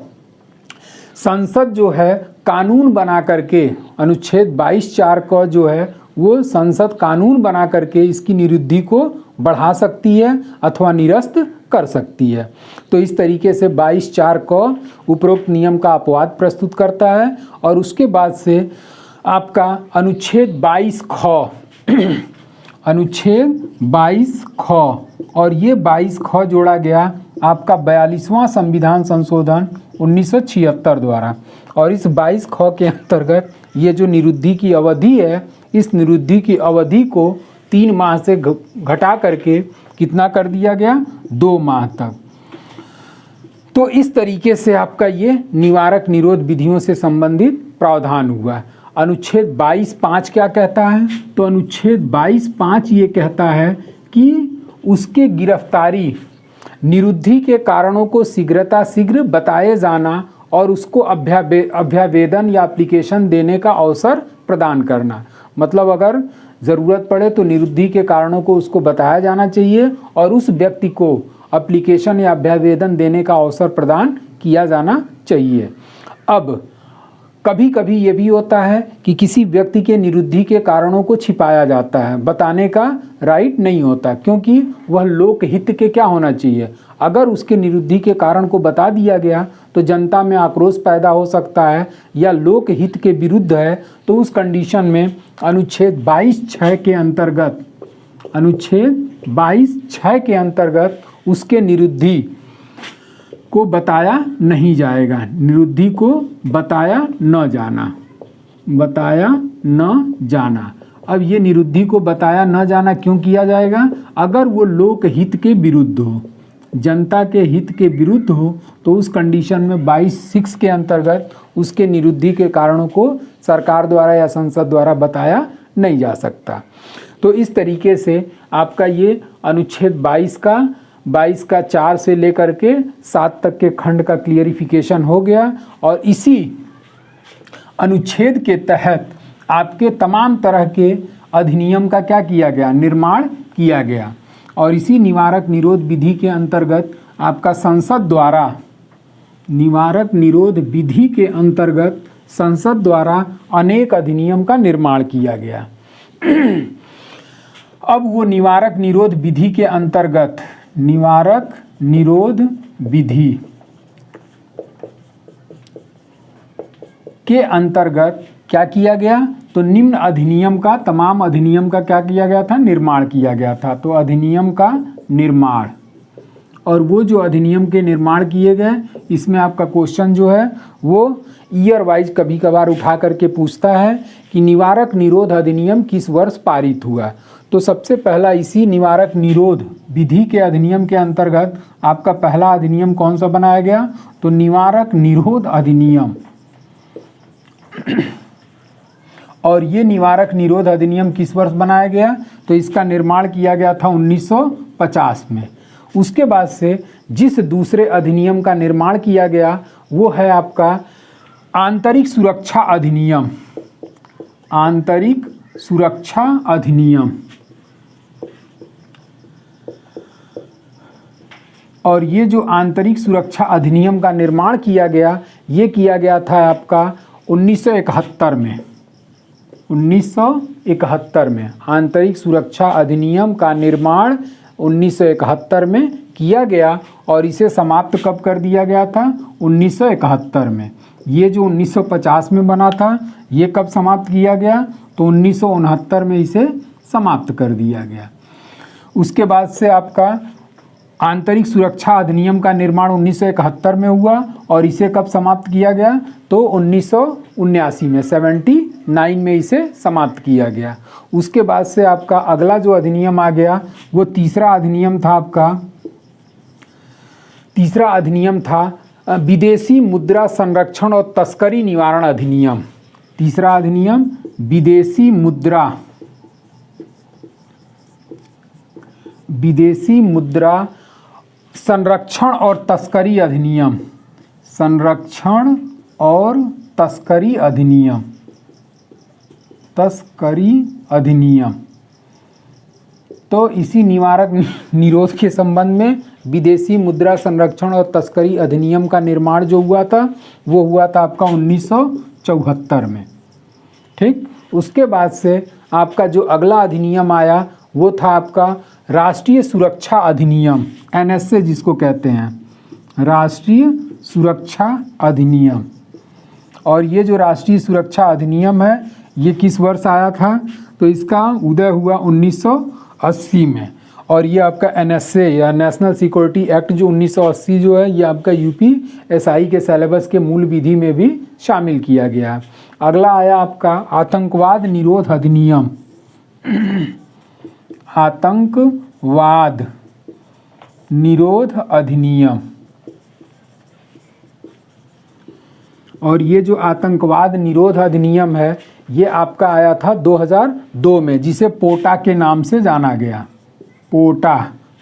संसद जो है कानून बना करके, अनुच्छेद 22(4) क जो है वो संसद कानून बना करके इसकी निरुद्धि को बढ़ा सकती है अथवा निरस्त कर सकती है। तो इस तरीके से 22(4) क उपरोक्त नियम का अपवाद प्रस्तुत करता है। और उसके बाद से आपका अनुच्छेद 22 ख अनुच्छेद 22 ख और ये 22 ख जोड़ा गया आपका 42वां संविधान संशोधन 1976 द्वारा। और इस 22 ख के अंतर्गत ये जो निरुद्धि की अवधि है, इस निरुद्धि की अवधि को 3 माह से घटा करके कितना कर दिया गया? 2 माह तक। तो इस तरीके से आपका ये निवारक निरोध विधियों से संबंधित प्रावधान हुआ। अनुच्छेद 22(5) क्या कहता है? तो अनुच्छेद 22(5) ये कहता है कि उसके गिरफ्तारी निरुद्धि के कारणों को शीघ्र बताए जाना और उसको अभ्यावेदन या एप्लीकेशन देने का अवसर प्रदान करना। मतलब अगर ज़रूरत पड़े तो निरुद्धि के कारणों को उसको बताया जाना चाहिए और उस व्यक्ति को एप्लीकेशन या अभ्यावेदन देने का अवसर प्रदान किया जाना चाहिए। अब कभी कभी ये भी होता है कि किसी व्यक्ति के निरुद्धि के कारणों को छिपाया जाता है, बताने का राइट नहीं होता, क्योंकि वह लोकहित के क्या होना चाहिए। अगर उसके निरुद्धि के कारण को बता दिया गया तो जनता में आक्रोश पैदा हो सकता है या लोकहित के विरुद्ध है। तो उस कंडीशन में अनुच्छेद 22(6) के अंतर्गत, अनुच्छेद 22(6) के अंतर्गत उसके निरुद्धि को बताया नहीं जाएगा, निरुद्धि को बताया न जाना, बताया न जाना। अब ये निरुद्धि को बताया न जाना क्यों किया जाएगा? अगर वो लोक हित के विरुद्ध हो, जनता के हित के विरुद्ध हो, तो उस कंडीशन में 22(6) के अंतर्गत उसके निरुद्धि के कारणों को सरकार द्वारा या संसद द्वारा बताया नहीं जा सकता। तो इस तरीके से आपका ये अनुच्छेद 22 का 4 से लेकर के 7 तक के खंड का क्लियरिफिकेशन हो गया। और इसी अनुच्छेद के तहत आपके तमाम तरह के अधिनियम का क्या किया गया? निर्माण किया गया। और इसी निवारक निरोध विधि के अंतर्गत आपका संसद द्वारा, निवारक निरोध विधि के अंतर्गत संसद द्वारा अनेक अधिनियम का निर्माण किया गया। अब वो निवारक निरोध विधि के अंतर्गत, निवारक निरोध विधि के अंतर्गत क्या किया गया? तो निम्न अधिनियम का, तमाम अधिनियम का क्या किया गया था? निर्माण किया गया था। तो अधिनियम का निर्माण, और वो जो अधिनियम के निर्माण किए गए, इसमें आपका क्वेश्चन जो है वो ईयर वाइज कभी कभार उठा करके पूछता है कि निवारक निरोध अधिनियम किस वर्ष पारित हुआ। तो सबसे पहला इसी निवारक निरोध विधि के अधिनियम के अंतर्गत आपका पहला अधिनियम कौन सा बनाया गया? तो निवारक निरोध अधिनियम। और ये निवारक निरोध अधिनियम किस वर्ष बनाया गया? तो इसका निर्माण किया गया था 1950 में। उसके बाद से जिस दूसरे अधिनियम का निर्माण किया गया वो है आपका आंतरिक सुरक्षा अधिनियम, आंतरिक सुरक्षा अधिनियम। और ये जो आंतरिक सुरक्षा अधिनियम का निर्माण किया गया, ये किया गया था आपका 1971 में। 1971 में आंतरिक सुरक्षा अधिनियम का निर्माण 1971 में किया गया। और इसे समाप्त कब कर दिया गया था? 1971 में। ये जो 1950 में बना था, ये कब समाप्त किया गया? तो 1969 में इसे समाप्त कर दिया गया। उसके बाद से आपका आंतरिक सुरक्षा अधिनियम का निर्माण 1971 में हुआ और इसे कब समाप्त किया गया? तो 1979 में, 79 में इसे समाप्त किया गया। उसके बाद से आपका अगला जो अधिनियम आ गया वो तीसरा अधिनियम था आपका, तीसरा अधिनियम था विदेशी मुद्रा संरक्षण और तस्करी निवारण अधिनियम। तीसरा अधिनियम विदेशी मुद्रा संरक्षण और तस्करी अधिनियम, संरक्षण और तस्करी अधिनियम, तस्करी अधिनियम। तो इसी निवारक निरोध के संबंध में विदेशी मुद्रा संरक्षण और तस्करी अधिनियम का निर्माण जो हुआ था वो हुआ था आपका 1974 में। ठीक, उसके बाद से आपका जो अगला अधिनियम आया वो था आपका राष्ट्रीय सुरक्षा अधिनियम, NSA जिसको कहते हैं, राष्ट्रीय सुरक्षा अधिनियम। और ये जो राष्ट्रीय सुरक्षा अधिनियम है ये किस वर्ष आया था? तो इसका उदय हुआ 1980 में। और ये आपका NSA या नेशनल सिक्योरिटी एक्ट जो 1980 जो है, ये आपका UPSI के सिलेबस के मूल विधि में भी शामिल किया गया है। अगला आया आपका आतंकवाद निरोध अधिनियम, आतंकवाद निरोध अधिनियम। और ये जो आतंकवाद निरोध अधिनियम है ये आपका आया था 2002 में, जिसे पोटा के नाम से जाना गया, पोटा,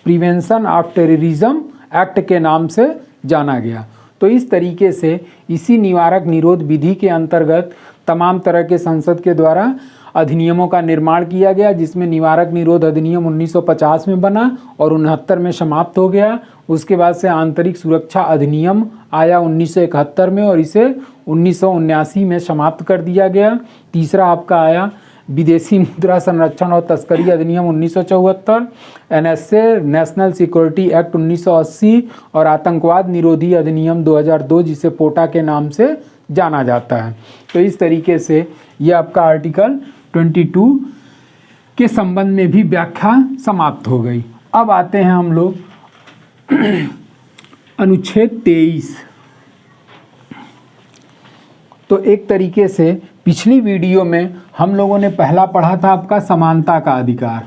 प्रिवेंशन ऑफ टेररिज्म एक्ट के नाम से जाना गया। तो इस तरीके से इसी निवारक निरोध विधि के अंतर्गत तमाम तरह के संसद के द्वारा अधिनियमों का निर्माण किया गया, जिसमें निवारक निरोध अधिनियम 1950 में बना और 69 में समाप्त हो गया। उसके बाद से आंतरिक सुरक्षा अधिनियम आया 1971 में और इसे 1979 में समाप्त कर दिया गया। तीसरा आपका आया विदेशी मुद्रा संरक्षण और तस्करी अधिनियम 1974, NSA नेशनल सिक्योरिटी एक्ट 1980 और आतंकवाद निरोधी अधिनियम 2002 जिसे पोटा के नाम से जाना जाता है। तो इस तरीके से ये आपका आर्टिकल 22 के संबंध में भी व्याख्या समाप्त हो गई। अब आते हैं हम लोग अनुच्छेद 23। तो एक तरीके से पिछली वीडियो में हम लोगों ने पहला पढ़ा था आपका समानता का अधिकार,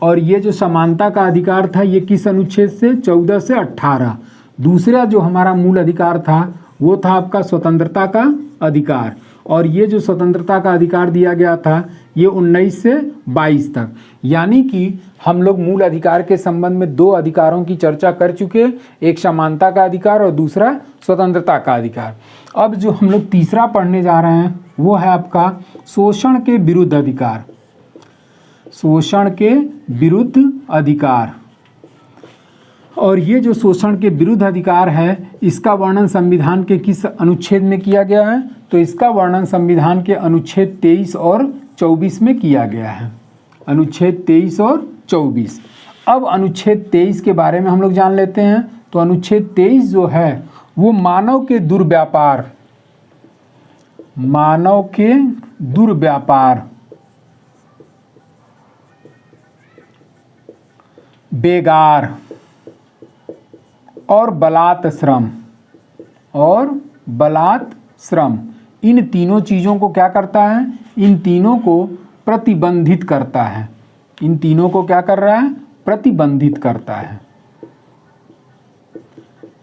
और ये जो समानता का अधिकार था ये किस अनुच्छेद से, 14 से 18। दूसरा जो हमारा मूल अधिकार था वो था आपका स्वतंत्रता का अधिकार, और ये जो स्वतंत्रता का अधिकार दिया गया था ये 19 से 22 तक। यानी कि हम लोग मूल अधिकार के संबंध में दो अधिकारों की चर्चा कर चुके, एक समानता का अधिकार और दूसरा स्वतंत्रता का अधिकार। अब जो हम लोग तीसरा पढ़ने जा रहे हैं वो है आपका शोषण के विरुद्ध अधिकार। शोषण के विरुद्ध अधिकार, और ये जो शोषण के विरुद्ध अधिकार है इसका वर्णन संविधान के किस अनुच्छेद में किया गया है, तो इसका वर्णन संविधान के अनुच्छेद 23 और 24 में किया गया है। अनुच्छेद 23 और 24। अब अनुच्छेद 23 के बारे में हम लोग जान लेते हैं। तो अनुच्छेद 23 जो है वो मानव के दुर्व्यापार, मानव के दुर्व्यापार, बेगार और बलात् श्रम, इन तीनों चीज़ों को क्या करता है, इन तीनों को प्रतिबंधित करता है। इन तीनों को क्या कर रहा है, प्रतिबंधित करता है।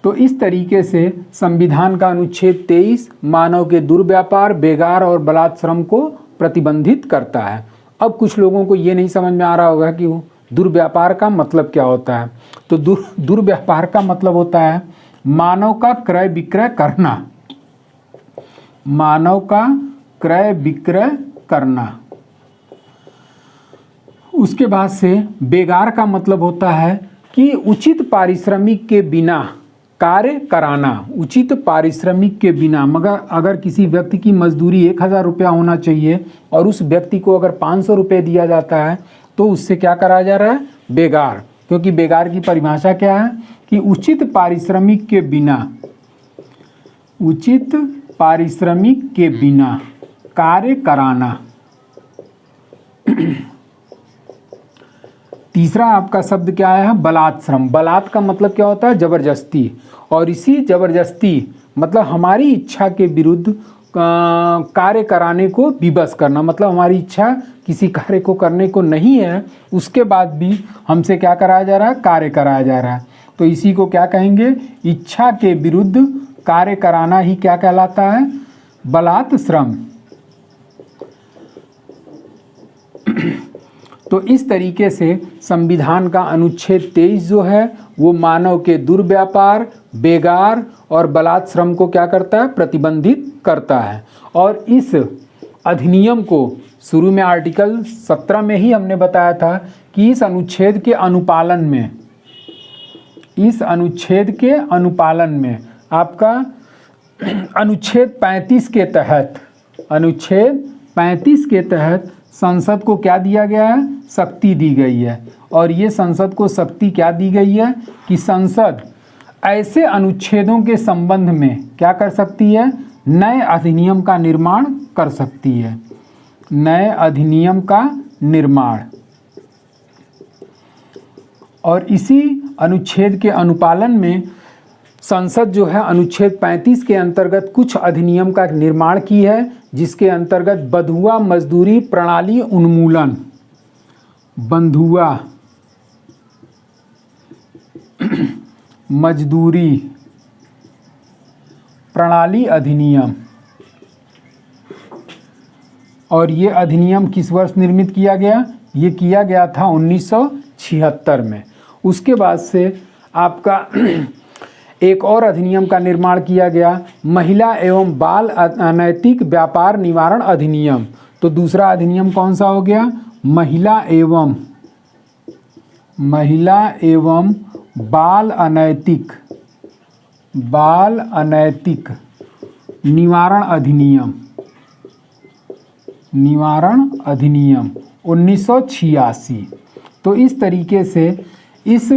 तो इस तरीके से संविधान का अनुच्छेद 23 मानव के दुर्व्यापार, बेगार और बलात् श्रम को प्रतिबंधित करता है। अब कुछ लोगों को ये नहीं समझ में आ रहा होगा कि दुर्व्यापार का मतलब क्या होता है। तो दुर्व्यापार का मतलब होता है मानव का क्रय विक्रय करना, मानव का क्रय विक्रय करना। उसके बाद से बेगार का मतलब होता है कि उचित पारिश्रमिक के बिना कार्य कराना, उचित पारिश्रमिक के बिना। मगर अगर किसी व्यक्ति की मजदूरी 1000 रुपया होना चाहिए और उस व्यक्ति को अगर 500 रुपये दिया जाता है तो उससे क्या कराया जा रहा है, बेगार। क्योंकि बेगार की परिभाषा क्या है कि उचित पारिश्रमिक के बिना, उचित पारिश्रमिक के बिना कार्य कराना। तीसरा आपका शब्द क्या है, बलात् श्रम। बलात् का मतलब क्या होता है, जबरदस्ती। और इसी जबरदस्ती मतलब हमारी इच्छा के विरुद्ध कार्य कराने को विवश करना, मतलब हमारी इच्छा किसी कार्य को करने को नहीं है, उसके बाद भी हमसे क्या कराया जा रहा है, कार्य कराया जा रहा है। तो इसी को क्या कहेंगे, इच्छा के विरुद्ध कार्य कराना ही क्या कहलाता है, बलात् श्रम। तो इस तरीके से संविधान का अनुच्छेद 23 जो है वो मानव के दुर्व्यापार, बेगार और बलात् श्रम को क्या करता है, प्रतिबंधित करता है। और इस अधिनियम को शुरू में आर्टिकल 17 में ही हमने बताया था कि इस अनुच्छेद के अनुपालन में, इस अनुच्छेद के अनुपालन में आपका अनुच्छेद 35 के तहत, अनुच्छेद 35 के तहत संसद को क्या दिया गया है, शक्ति दी गई है। और ये संसद को शक्ति क्या दी गई है कि संसद ऐसे अनुच्छेदों के संबंध में क्या कर सकती है, नए अधिनियम का निर्माण कर सकती है, नए अधिनियम का निर्माण। और इसी अनुच्छेद के अनुपालन में संसद जो है अनुच्छेद 35 के अंतर्गत कुछ अधिनियम का निर्माण की है, जिसके अंतर्गत बंधुआ मजदूरी प्रणाली उन्मूलन, बंधुआ मजदूरी प्रणाली अधिनियम। और ये अधिनियम किस वर्ष निर्मित किया गया, ये किया गया था 1976 में। उसके बाद से आपका एक और अधिनियम का निर्माण किया गया, महिला एवं बाल अनैतिक व्यापार निवारण अधिनियम। तो दूसरा अधिनियम कौन सा हो गया, महिला एवं बाल अनैतिक निवारण अधिनियम, निवारण अधिनियम 1986। तो इस तरीके से इस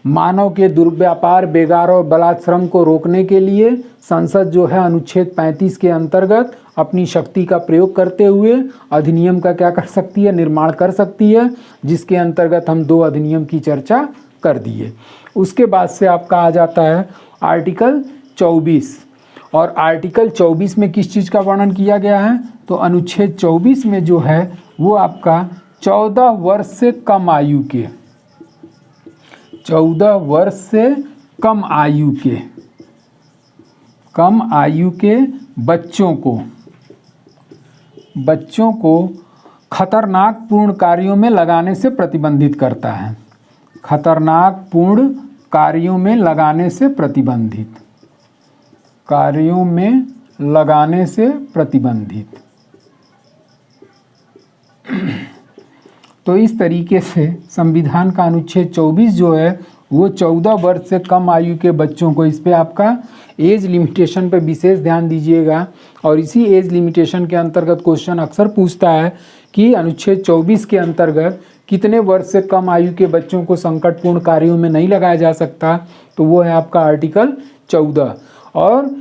मानव के दुर्व्यापार, बेगार और बलात् श्रम को रोकने के लिए संसद जो है अनुच्छेद 35 के अंतर्गत अपनी शक्ति का प्रयोग करते हुए अधिनियम का क्या कर सकती है, निर्माण कर सकती है, जिसके अंतर्गत हम 2 अधिनियम की चर्चा कर दिए। उसके बाद से आपका आ जाता है आर्टिकल 24। और आर्टिकल 24 में किस चीज़ का वर्णन किया गया है? तो अनुच्छेद 24 में जो है वो आपका 14 वर्ष से कम आयु के 14 वर्ष से कम आयु के बच्चों को खतरनाक पूर्ण कार्यों में लगाने से प्रतिबंधित करता है। खतरनाक पूर्ण कार्यों में लगाने से प्रतिबंधित। तो इस तरीके से संविधान का अनुच्छेद 24 जो है वो 14 वर्ष से कम आयु के बच्चों को, इस पे आपका एज लिमिटेशन पे विशेष ध्यान दीजिएगा। और इसी एज लिमिटेशन के अंतर्गत क्वेश्चन अक्सर पूछता है कि अनुच्छेद 24 के अंतर्गत कितने वर्ष से कम आयु के बच्चों को संकटपूर्ण कार्यों में नहीं लगाया जा सकता? तो वो है आपका आर्टिकल 14 और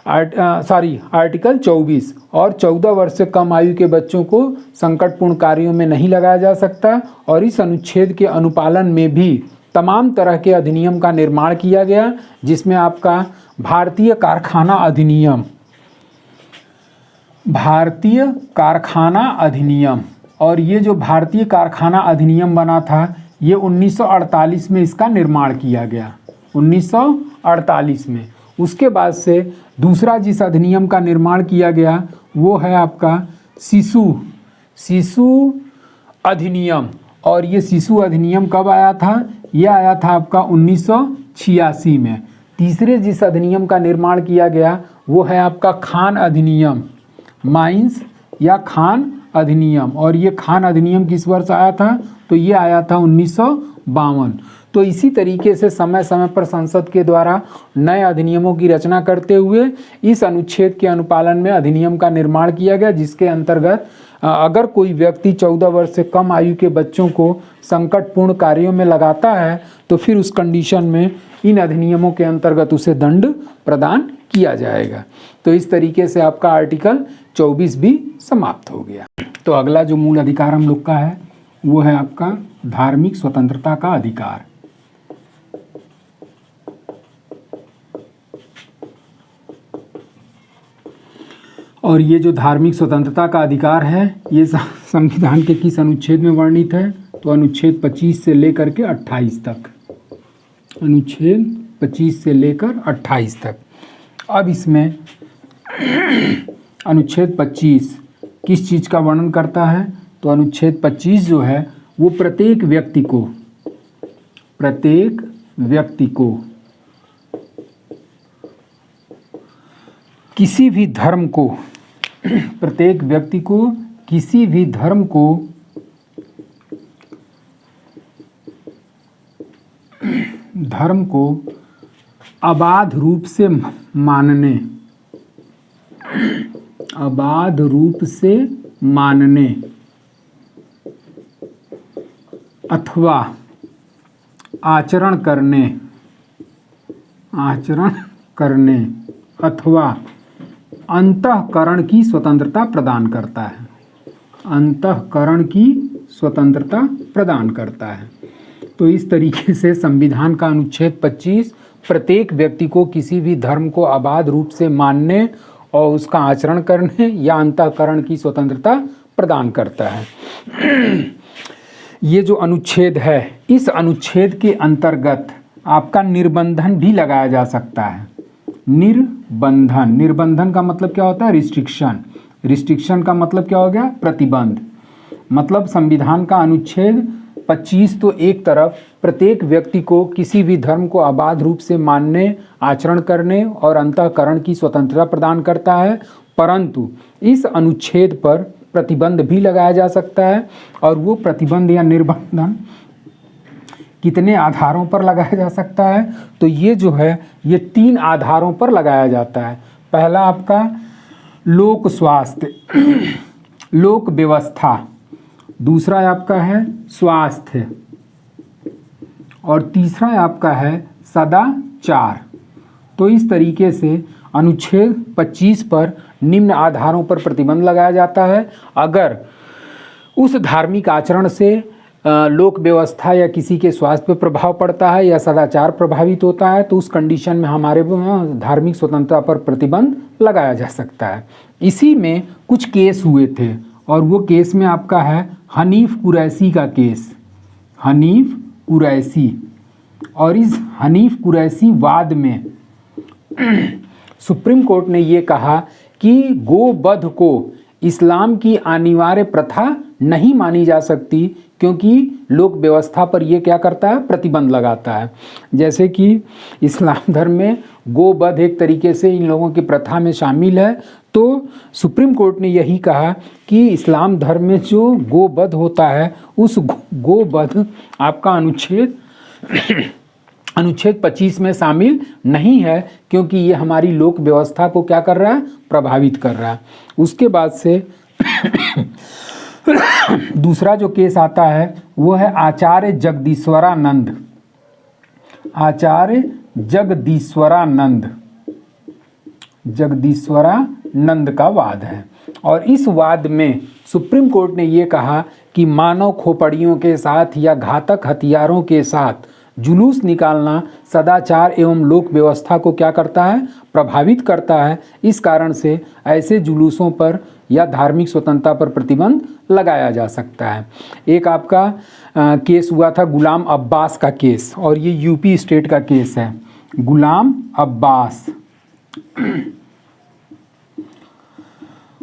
आर्टिकल 24। और 14 वर्ष से कम आयु के बच्चों को संकटपूर्ण कार्यों में नहीं लगाया जा सकता। और इस अनुच्छेद के अनुपालन में भी तमाम तरह के अधिनियम का निर्माण किया गया, जिसमें आपका भारतीय कारखाना अधिनियम और ये जो भारतीय कारखाना अधिनियम बना था ये 1948 में इसका निर्माण किया गया, 1948 में। उसके बाद से दूसरा जिस अधिनियम का निर्माण किया गया वो है आपका शिशु अधिनियम। और ये शिशु अधिनियम कब आया था? ये आया था आपका 1986 में। तीसरे जिस अधिनियम का निर्माण किया गया वो है आपका खान अधिनियम, माइंस या खान अधिनियम। और ये खान अधिनियम किस वर्ष आया था? तो ये आया था 1952। तो इसी तरीके से समय समय पर संसद के द्वारा नए अधिनियमों की रचना करते हुए इस अनुच्छेद के अनुपालन में अधिनियम का निर्माण किया गया, जिसके अंतर्गत अगर कोई व्यक्ति 14 वर्ष से कम आयु के बच्चों को संकटपूर्ण कार्यों में लगाता है तो फिर उस कंडीशन में इन अधिनियमों के अंतर्गत उसे दंड प्रदान किया जाएगा। तो इस तरीके से आपका आर्टिकल 24 भी समाप्त हो गया। तो अगला जो मूल अधिकार हम लोग का है वो है आपका धार्मिक स्वतंत्रता का अधिकार। और ये जो धार्मिक स्वतंत्रता का अधिकार है ये संविधान के किस अनुच्छेद में वर्णित है? तो अनुच्छेद 25 से लेकर के 28 तक, अनुच्छेद 25 से लेकर 28 तक। अब इसमें अनुच्छेद 25 किस चीज़ का वर्णन करता है? तो अनुच्छेद 25 जो है वो प्रत्येक व्यक्ति को किसी भी धर्म को अबाध रूप से मानने अथवा आचरण करने अथवा अंतःकरण की स्वतंत्रता प्रदान करता है। तो इस तरीके से संविधान का अनुच्छेद 25 प्रत्येक व्यक्ति को किसी भी धर्म को अबाध रूप से मानने और उसका आचरण करने या अंतःकरण की स्वतंत्रता प्रदान करता है। ये जो अनुच्छेद है इस अनुच्छेद के अंतर्गत आपका निर्बंधन भी लगाया जा सकता है। निर्बंधन का मतलब क्या होता है? रिस्ट्रिक्शन का मतलब क्या हो गया? प्रतिबंध। मतलब संविधान का अनुच्छेद 25 तो एक तरफ प्रत्येक व्यक्ति को किसी भी धर्म को अबाध रूप से मानने, आचरण करने और अंतःकरण की स्वतंत्रता प्रदान करता है, परंतु इस अनुच्छेद पर प्रतिबंध भी लगाया जा सकता है। और वो प्रतिबंध या निर्बंधन कितने आधारों पर लगाया जा सकता है? तो ये जो है ये 3 आधारों पर लगाया जाता है। पहला आपका लोक स्वास्थ्य, लोक व्यवस्था, दूसरा आपका है स्वास्थ्य और तीसरा आपका है सदाचार। तो इस तरीके से अनुच्छेद 25 पर निम्न आधारों पर प्रतिबंध लगाया जाता है। अगर उस धार्मिक आचरण से लोक व्यवस्था या किसी के स्वास्थ्य पर प्रभाव पड़ता है या सदाचार प्रभावित होता है तो उस कंडीशन में हमारे धार्मिक स्वतंत्रता पर प्रतिबंध लगाया जा सकता है। इसी में कुछ केस हुए थे और वो केस में आपका है हनीफ कुरैशी का केस, हनीफ कुरैशी। और इस हनीफ कुरैशी वाद में सुप्रीम कोर्ट ने ये कहा कि गोवध को इस्लाम की अनिवार्य प्रथा नहीं मानी जा सकती क्योंकि लोक व्यवस्था पर यह क्या करता है, प्रतिबंध लगाता है। जैसे कि इस्लाम धर्म में गोवध एक तरीके से इन लोगों की प्रथा में शामिल है, तो सुप्रीम कोर्ट ने यही कहा कि इस्लाम धर्म में जो गोवध होता है उस गोवध आपका अनुच्छेद 25 में शामिल नहीं है क्योंकि ये हमारी लोक व्यवस्था को क्या कर रहा है, प्रभावित कर रहा है। उसके बाद से दूसरा जो केस आता है वो है आचार्य जगदीश्वरानंद, आचार्य जगदीश्वरानंद का वाद है। और इस वाद में सुप्रीम कोर्ट ने ये कहा कि मानव खोपड़ियों के साथ या घातक हथियारों के साथ जुलूस निकालना सदाचार एवं लोक व्यवस्था को क्या करता है, प्रभावित करता है। इस कारण से ऐसे जुलूसों पर या धार्मिक स्वतंत्रता पर प्रतिबंध लगाया जा सकता है। एक आपका केस हुआ था गुलाम अब्बास का केस और ये यूपी स्टेट का केस है, गुलाम अब्बास।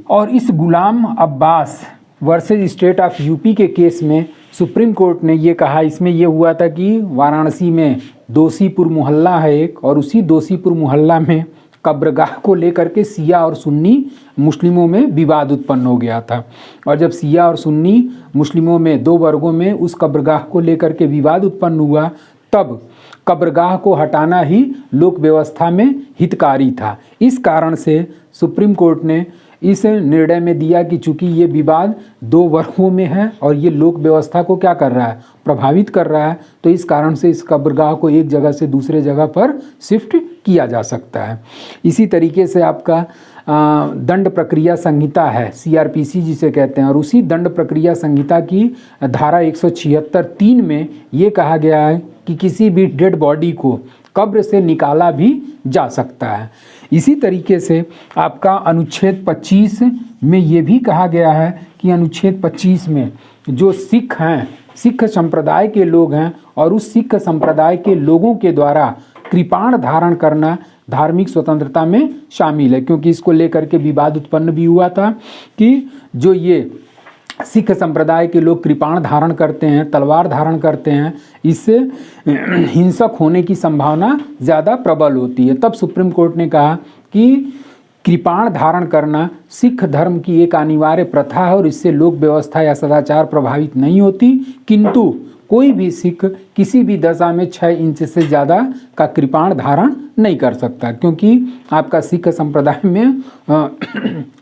और इस Ghulam Abbas versus state of UP के केस में सुप्रीम कोर्ट ने ये कहा, इसमें ये हुआ था कि वाराणसी में दोषीपुर मोहल्ला है एक, और उसी दोषीपुर मोहल्ला में कब्रगाह को लेकर के सिया और सुन्नी मुस्लिमों में विवाद उत्पन्न हो गया था। और जब सिया और सुन्नी मुस्लिमों में दो वर्गों में उस कब्रगाह को लेकर के विवाद उत्पन्न हुआ, तब कब्रगाह को हटाना ही लोक व्यवस्था में हितकारी था। इस कारण से सुप्रीम कोर्ट ने इस निर्णय में दिया कि चूंकि ये विवाद दो वर्गों में है और ये लोक व्यवस्था को क्या कर रहा है, प्रभावित कर रहा है, तो इस कारण से इस कब्रगाह को एक जगह से दूसरे जगह पर शिफ्ट किया जा सकता है। इसी तरीके से आपका दंड प्रक्रिया संहिता है, CRPC जिसे कहते हैं, और उसी दंड प्रक्रिया संहिता की धारा 176(3) में ये कहा गया है कि किसी भी डेड बॉडी को कब्र से निकाला भी जा सकता है। इसी तरीके से आपका अनुच्छेद 25 में ये भी कहा गया है कि अनुच्छेद 25 में जो सिख हैं, सिख संप्रदाय के लोग हैं और उस सिख संप्रदाय के लोगों के द्वारा कृपाण धारण करना धार्मिक स्वतंत्रता में शामिल है, क्योंकि इसको लेकर के विवाद उत्पन्न भी हुआ था कि जो ये सिख संप्रदाय के लोग कृपाण धारण करते हैं, तलवार धारण करते हैं, इससे हिंसक होने की संभावना ज़्यादा प्रबल होती है। तब सुप्रीम कोर्ट ने कहा कि कृपाण धारण करना सिख धर्म की एक अनिवार्य प्रथा है और इससे लोक व्यवस्था या सदाचार प्रभावित नहीं होती, किंतु कोई भी सिख किसी भी दशा में 6 इंच से ज़्यादा का कृपाण धारण नहीं कर सकता, क्योंकि आपका सिख संप्रदाय में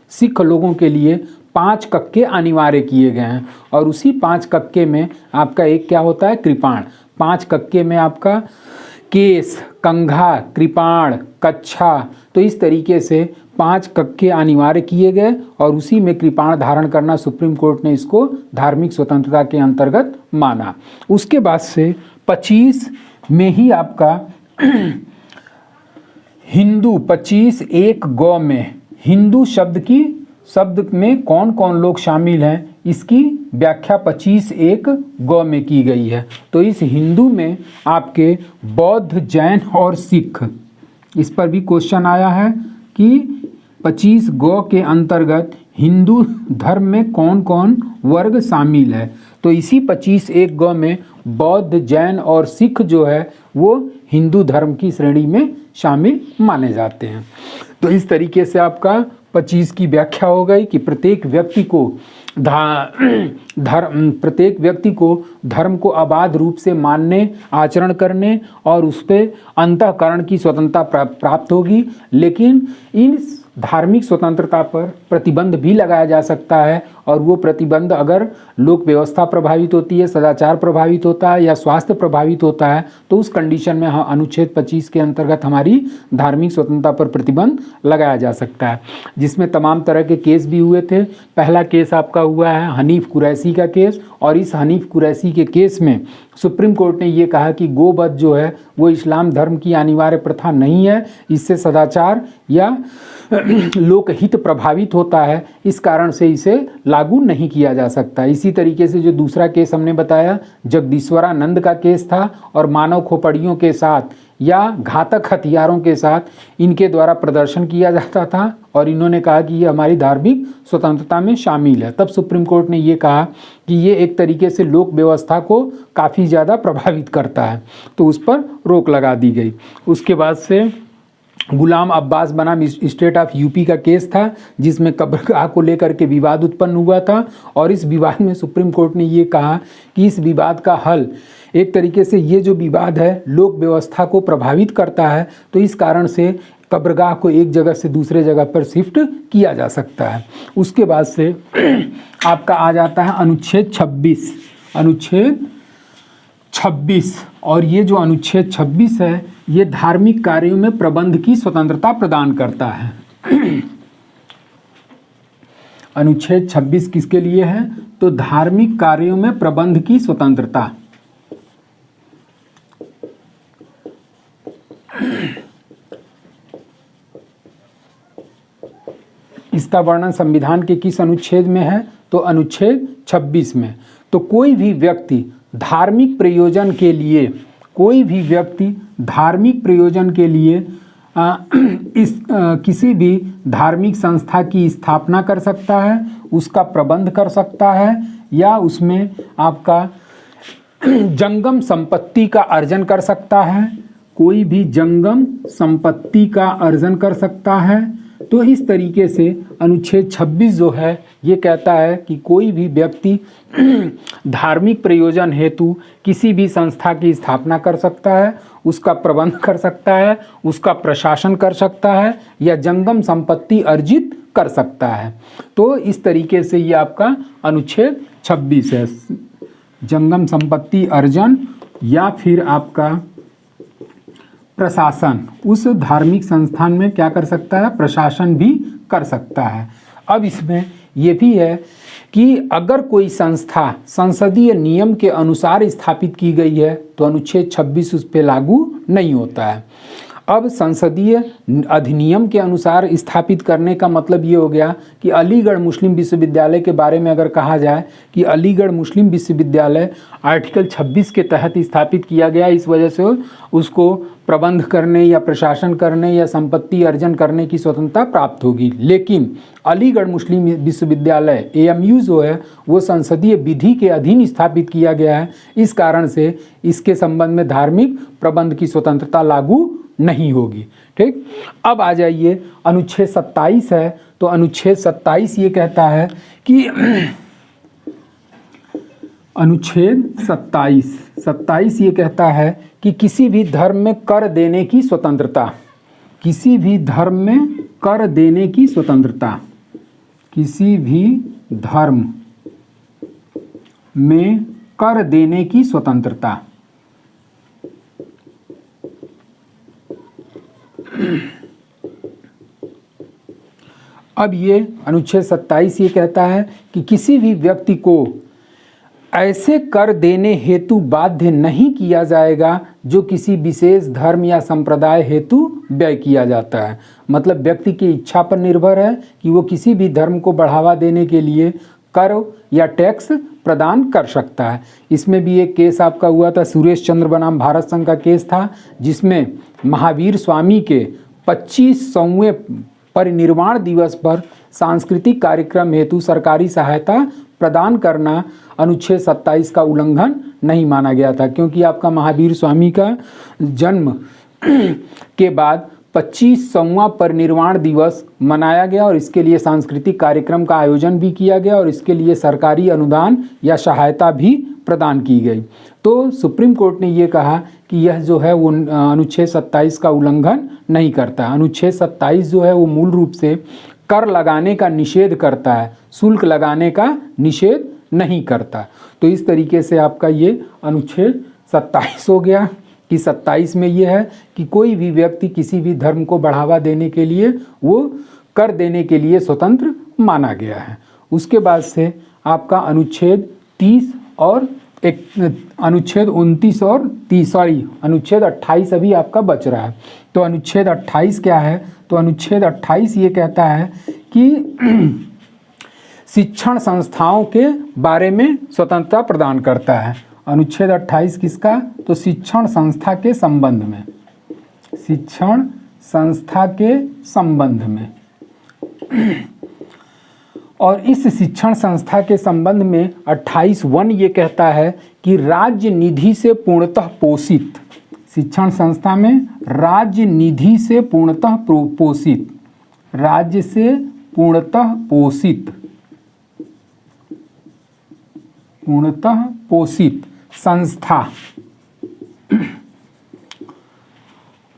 सिख लोगों के लिए 5 कक्के अनिवार्य किए गए हैं और उसी 5 कक्के में आपका एक क्या होता है, कृपाण। 5 कक्के में आपका केस, कंघा, कृपाण, कच्छा, तो इस तरीके से 5 कक्के अनिवार्य किए गए और उसी में कृपाण धारण करना सुप्रीम कोर्ट ने इसको धार्मिक स्वतंत्रता के अंतर्गत माना। उसके बाद से 25 में ही आपका हिंदू 25 एक गौ में हिंदू शब्द में कौन कौन लोग शामिल हैं, इसकी व्याख्या 25 एक गौ में की गई है। तो इस हिंदू में आपके बौद्ध, जैन और सिख, इस पर भी क्वेश्चन आया है कि 25 गौ के अंतर्गत हिंदू धर्म में कौन कौन वर्ग शामिल है। तो इसी 25 एक गौ में बौद्ध, जैन और सिख जो है वो हिंदू धर्म की श्रेणी में शामिल माने जाते हैं। तो इस तरीके से आपका 25 की व्याख्या हो गई कि प्रत्येक व्यक्ति को धर्म को अबाध रूप से मानने, आचरण करने और उस पर अंतःकरण की स्वतंत्रता प्राप्त होगी। लेकिन इन धार्मिक स्वतंत्रता पर प्रतिबंध भी लगाया जा सकता है, और वो प्रतिबंध अगर लोक व्यवस्था प्रभावित होती है, सदाचार प्रभावित होता है या स्वास्थ्य प्रभावित होता है, तो उस कंडीशन में अनुच्छेद 25 के अंतर्गत हमारी धार्मिक स्वतंत्रता पर प्रतिबंध लगाया जा सकता है, जिसमें तमाम तरह के केस भी हुए थे। पहला केस आपका हुआ है हनीफ कुरैशी का केस, और इस हनीफ कुरैशी के केस में सुप्रीम कोर्ट ने ये कहा कि गोवध जो है वो इस्लाम धर्म की अनिवार्य प्रथा नहीं है, इससे सदाचार या लोकहित प्रभावित होता है, इस कारण से इसे लागू नहीं किया जा सकता। इसी तरीके से जो दूसरा केस हमने बताया जगदीश्वरानंद का केस था, और मानव खोपड़ियों के साथ या घातक हथियारों के साथ इनके द्वारा प्रदर्शन किया जाता था, और इन्होंने कहा कि ये हमारी धार्मिक स्वतंत्रता में शामिल है। तब सुप्रीम कोर्ट ने ये कहा कि ये एक तरीके से लोक व्यवस्था को काफ़ी ज़्यादा प्रभावित करता है, तो उस पर रोक लगा दी गई। उसके बाद से गुलाम अब्बास बनाम स्टेट ऑफ यूपी का केस था, जिसमें कब्रगाह को लेकर के विवाद उत्पन्न हुआ था, और इस विवाद में सुप्रीम कोर्ट ने ये कहा कि इस विवाद का हल, एक तरीके से ये जो विवाद है लोक व्यवस्था को प्रभावित करता है, तो इस कारण से कब्रगाह को एक जगह से दूसरे जगह पर शिफ्ट किया जा सकता है। उसके बाद से आपका आ जाता है अनुच्छेद 26, अनुच्छेद 26, और ये जो अनुच्छेद 26 है ये धार्मिक कार्यों में प्रबंध की स्वतंत्रता प्रदान करता है। अनुच्छेद 26 किसके लिए है? तो धार्मिक कार्यों में प्रबंध की स्वतंत्रता। इसका वर्णन संविधान के किस अनुच्छेद में है? तो अनुच्छेद 26 में। तो कोई भी व्यक्ति धार्मिक प्रयोजन के लिए, कोई भी व्यक्ति धार्मिक प्रयोजन के लिए किसी भी धार्मिक संस्था की स्थापना कर सकता है, उसका प्रबंध कर सकता है, या उसमें आपका जंगम संपत्ति का अर्जन कर सकता है, कोई भी जंगम संपत्ति का अर्जन कर सकता है। तो इस तरीके से अनुच्छेद 26 जो है ये कहता है कि कोई भी व्यक्ति धार्मिक प्रयोजन हेतु किसी भी संस्था की स्थापना कर सकता है, उसका प्रबंध कर सकता है, उसका प्रशासन कर सकता है, या जंगम संपत्ति अर्जित कर सकता है। तो इस तरीके से ये आपका अनुच्छेद 26 है। जंगम संपत्ति अर्जन या फिर आपका प्रशासन, उस धार्मिक संस्थान में क्या कर सकता है? प्रशासन भी कर सकता है। अब इसमें ये भी है कि अगर कोई संस्था संसदीय नियम के अनुसार स्थापित की गई है तो अनुच्छेद 26 उस पर लागू नहीं होता है। अब संसदीय अधिनियम के अनुसार स्थापित करने का मतलब ये हो गया कि अलीगढ़ मुस्लिम विश्वविद्यालय के बारे में अगर कहा जाए कि अलीगढ़ मुस्लिम विश्वविद्यालय आर्टिकल 26 के तहत स्थापित किया गया, इस वजह से उसको प्रबंध करने या प्रशासन करने या संपत्ति अर्जन करने की स्वतंत्रता प्राप्त होगी। लेकिन अलीगढ़ मुस्लिम विश्वविद्यालय AMU जो है वो संसदीय विधि के अधीन स्थापित किया गया है, इस कारण से इसके संबंध में धार्मिक प्रबंध की स्वतंत्रता लागू नहीं होगी। ठीक, अब आ जाइए अनुच्छेद 27 है। तो अनुच्छेद 27 ये कहता है कि अनुच्छेद 27 ये कहता है कि किसी भी धर्म में कर देने की स्वतंत्रता, किसी भी धर्म में कर देने की स्वतंत्रता, किसी भी धर्म में कर देने की स्वतंत्रता। अब ये अनुच्छेद 27 ये कहता है कि किसी भी व्यक्ति को ऐसे कर देने हेतु बाध्य नहीं किया जाएगा जो किसी विशेष धर्म या संप्रदाय हेतु व्यय किया जाता है। मतलब व्यक्ति की इच्छा पर निर्भर है कि वो किसी भी धर्म को बढ़ावा देने के लिए कर या टैक्स प्रदान कर सकता है। इसमें भी एक केस आपका हुआ था, सुरेश चंद्र बनाम भारत संघ का केस था, जिसमें महावीर स्वामी के 25वें परिनिर्वाण दिवस पर सांस्कृतिक कार्यक्रम हेतु सरकारी सहायता प्रदान करना अनुच्छेद 27 का उल्लंघन नहीं माना गया था, क्योंकि आपका महावीर स्वामी का जन्म के बाद 25वां परिनिर्वाण दिवस मनाया गया और इसके लिए सांस्कृतिक कार्यक्रम का आयोजन भी किया गया और इसके लिए सरकारी अनुदान या सहायता भी प्रदान की गई। तो सुप्रीम कोर्ट ने ये कहा कि यह जो है वो अनुच्छेद 27 का उल्लंघन नहीं करता। अनुच्छेद 27 जो है वो मूल रूप से कर लगाने का निषेध करता है, शुल्क लगाने का निषेध नहीं करता। तो इस तरीके से आपका ये अनुच्छेद 27 हो गया कि 27 में ये है कि कोई भी व्यक्ति किसी भी धर्म को बढ़ावा देने के लिए वो कर देने के लिए स्वतंत्र माना गया है। उसके बाद से आपका अनुच्छेद 30 और अनुच्छेद 29 और 30 अनुच्छेद 28 अभी आपका बच रहा है। तो अनुच्छेद 28 क्या है? तो अनुच्छेद 28 ये कहता है कि शिक्षण संस्थाओं के बारे में स्वतंत्रता प्रदान करता है। अनुच्छेद 28 किसका? तो शिक्षण संस्था के संबंध में, शिक्षण संस्था के संबंध में। और इस शिक्षण संस्था के संबंध में 28(1) ये कहता है कि राज्य निधि से पूर्णतः पोषित, शिक्षण संस्था में राज्य निधि से पूर्णतः पोषित, राज्य से पूर्णतः पोषित, पूर्णतः पोषित संस्था,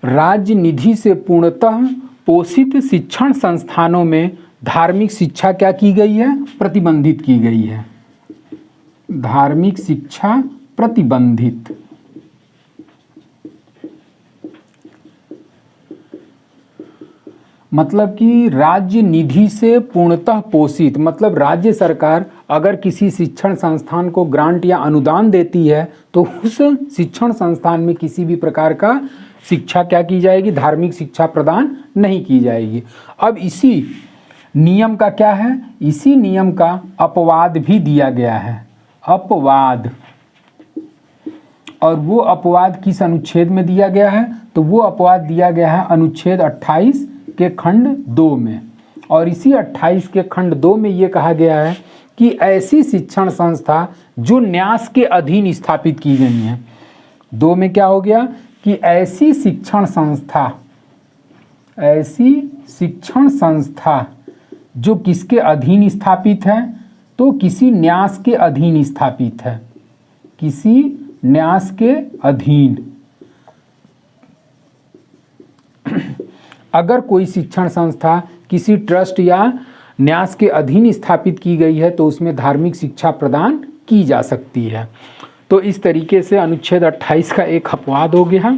राज्य निधि से पूर्णतः पोषित शिक्षण संस्थानों में धार्मिक शिक्षा क्या की गई है? प्रतिबंधित की गई है। धार्मिक शिक्षा प्रतिबंधित। मतलब कि राज्य निधि से पूर्णतः पोषित, मतलब राज्य सरकार अगर किसी शिक्षण संस्थान को ग्रांट या अनुदान देती है तो उस शिक्षण संस्थान में किसी भी प्रकार का शिक्षा क्या की जाएगी? धार्मिक शिक्षा प्रदान नहीं की जाएगी। अब इसी नियम का क्या है? इसी नियम का अपवाद भी दिया गया है, अपवाद। और वो अपवाद किस अनुच्छेद में दिया गया है? तो वो अपवाद दिया गया है अनुच्छेद 28 के खंड 2 में। और इसी 28 के खंड 2 में ये कहा गया है कि ऐसी शिक्षण संस्था जो न्यास के अधीन स्थापित की गई हैं। 2 में क्या हो गया कि ऐसी शिक्षण संस्था, ऐसी शिक्षण संस्था जो किसके अधीन स्थापित है? तो किसी न्यास के अधीन स्थापित है, किसी न्यास के अधीन। अगर कोई शिक्षण संस्था किसी ट्रस्ट या न्यास के अधीन स्थापित की गई है तो उसमें धार्मिक शिक्षा प्रदान की जा सकती है। तो इस तरीके से अनुच्छेद 28 का एक अपवाद हो गया।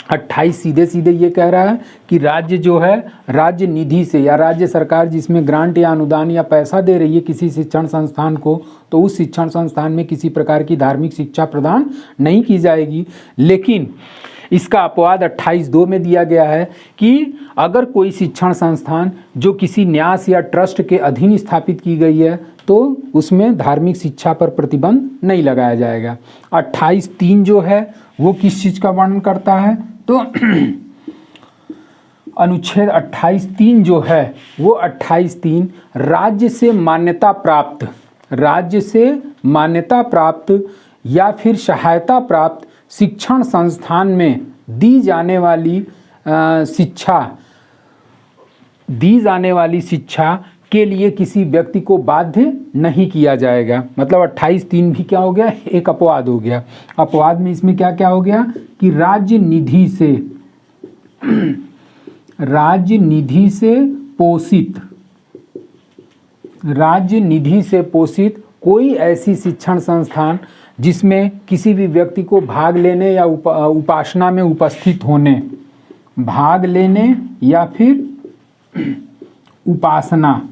28 सीधे सीधे ये कह रहा है कि राज्य जो है राज्य निधि से या राज्य सरकार जिसमें ग्रांट या अनुदान या पैसा दे रही है किसी शिक्षण संस्थान को, तो उस शिक्षण संस्थान में किसी प्रकार की धार्मिक शिक्षा प्रदान नहीं की जाएगी। लेकिन इसका अपवाद 28(2) में दिया गया है कि अगर कोई शिक्षण संस्थान जो किसी न्यास या ट्रस्ट के अधीन स्थापित की गई है तो उसमें धार्मिक शिक्षा पर प्रतिबंध नहीं लगाया जाएगा। 28(3) जो है वो किस चीज़ का वर्णन करता है? तो अनुच्छेद 28(3) जो है वो 28(3) राज्य से मान्यता प्राप्त, राज्य से मान्यता प्राप्त या फिर सहायता प्राप्त शिक्षण संस्थान में दी जाने वाली शिक्षा के लिए किसी व्यक्ति को बाध्य नहीं किया जाएगा। मतलब 28(3) भी क्या हो गया? एक अपवाद हो गया। अपवाद में इसमें क्या क्या हो गया कि राज्य निधि से, राज्य निधि से पोषित, राज्य निधि से पोषित कोई ऐसी शिक्षण संस्थान जिसमें किसी भी व्यक्ति को भाग लेने या उपासना में उपस्थित होने, भाग लेने या फिर उपासना,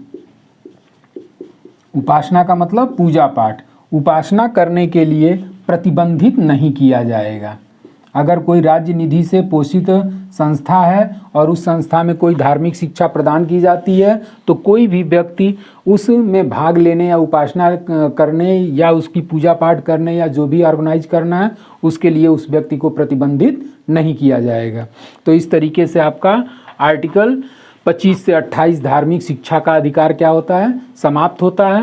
उपासना का मतलब पूजा पाठ, उपासना करने के लिए प्रतिबंधित नहीं किया जाएगा। अगर कोई राज्य निधि से पोषित संस्था है और उस संस्था में कोई धार्मिक शिक्षा प्रदान की जाती है तो कोई भी व्यक्ति उसमें भाग लेने या उपासना करने या उसकी पूजा पाठ करने या जो भी ऑर्गेनाइज करना है उसके लिए उस व्यक्ति को प्रतिबंधित नहीं किया जाएगा। तो इस तरीके से आपका आर्टिकल 25 से 28 धार्मिक शिक्षा का अधिकार क्या होता है? समाप्त होता है।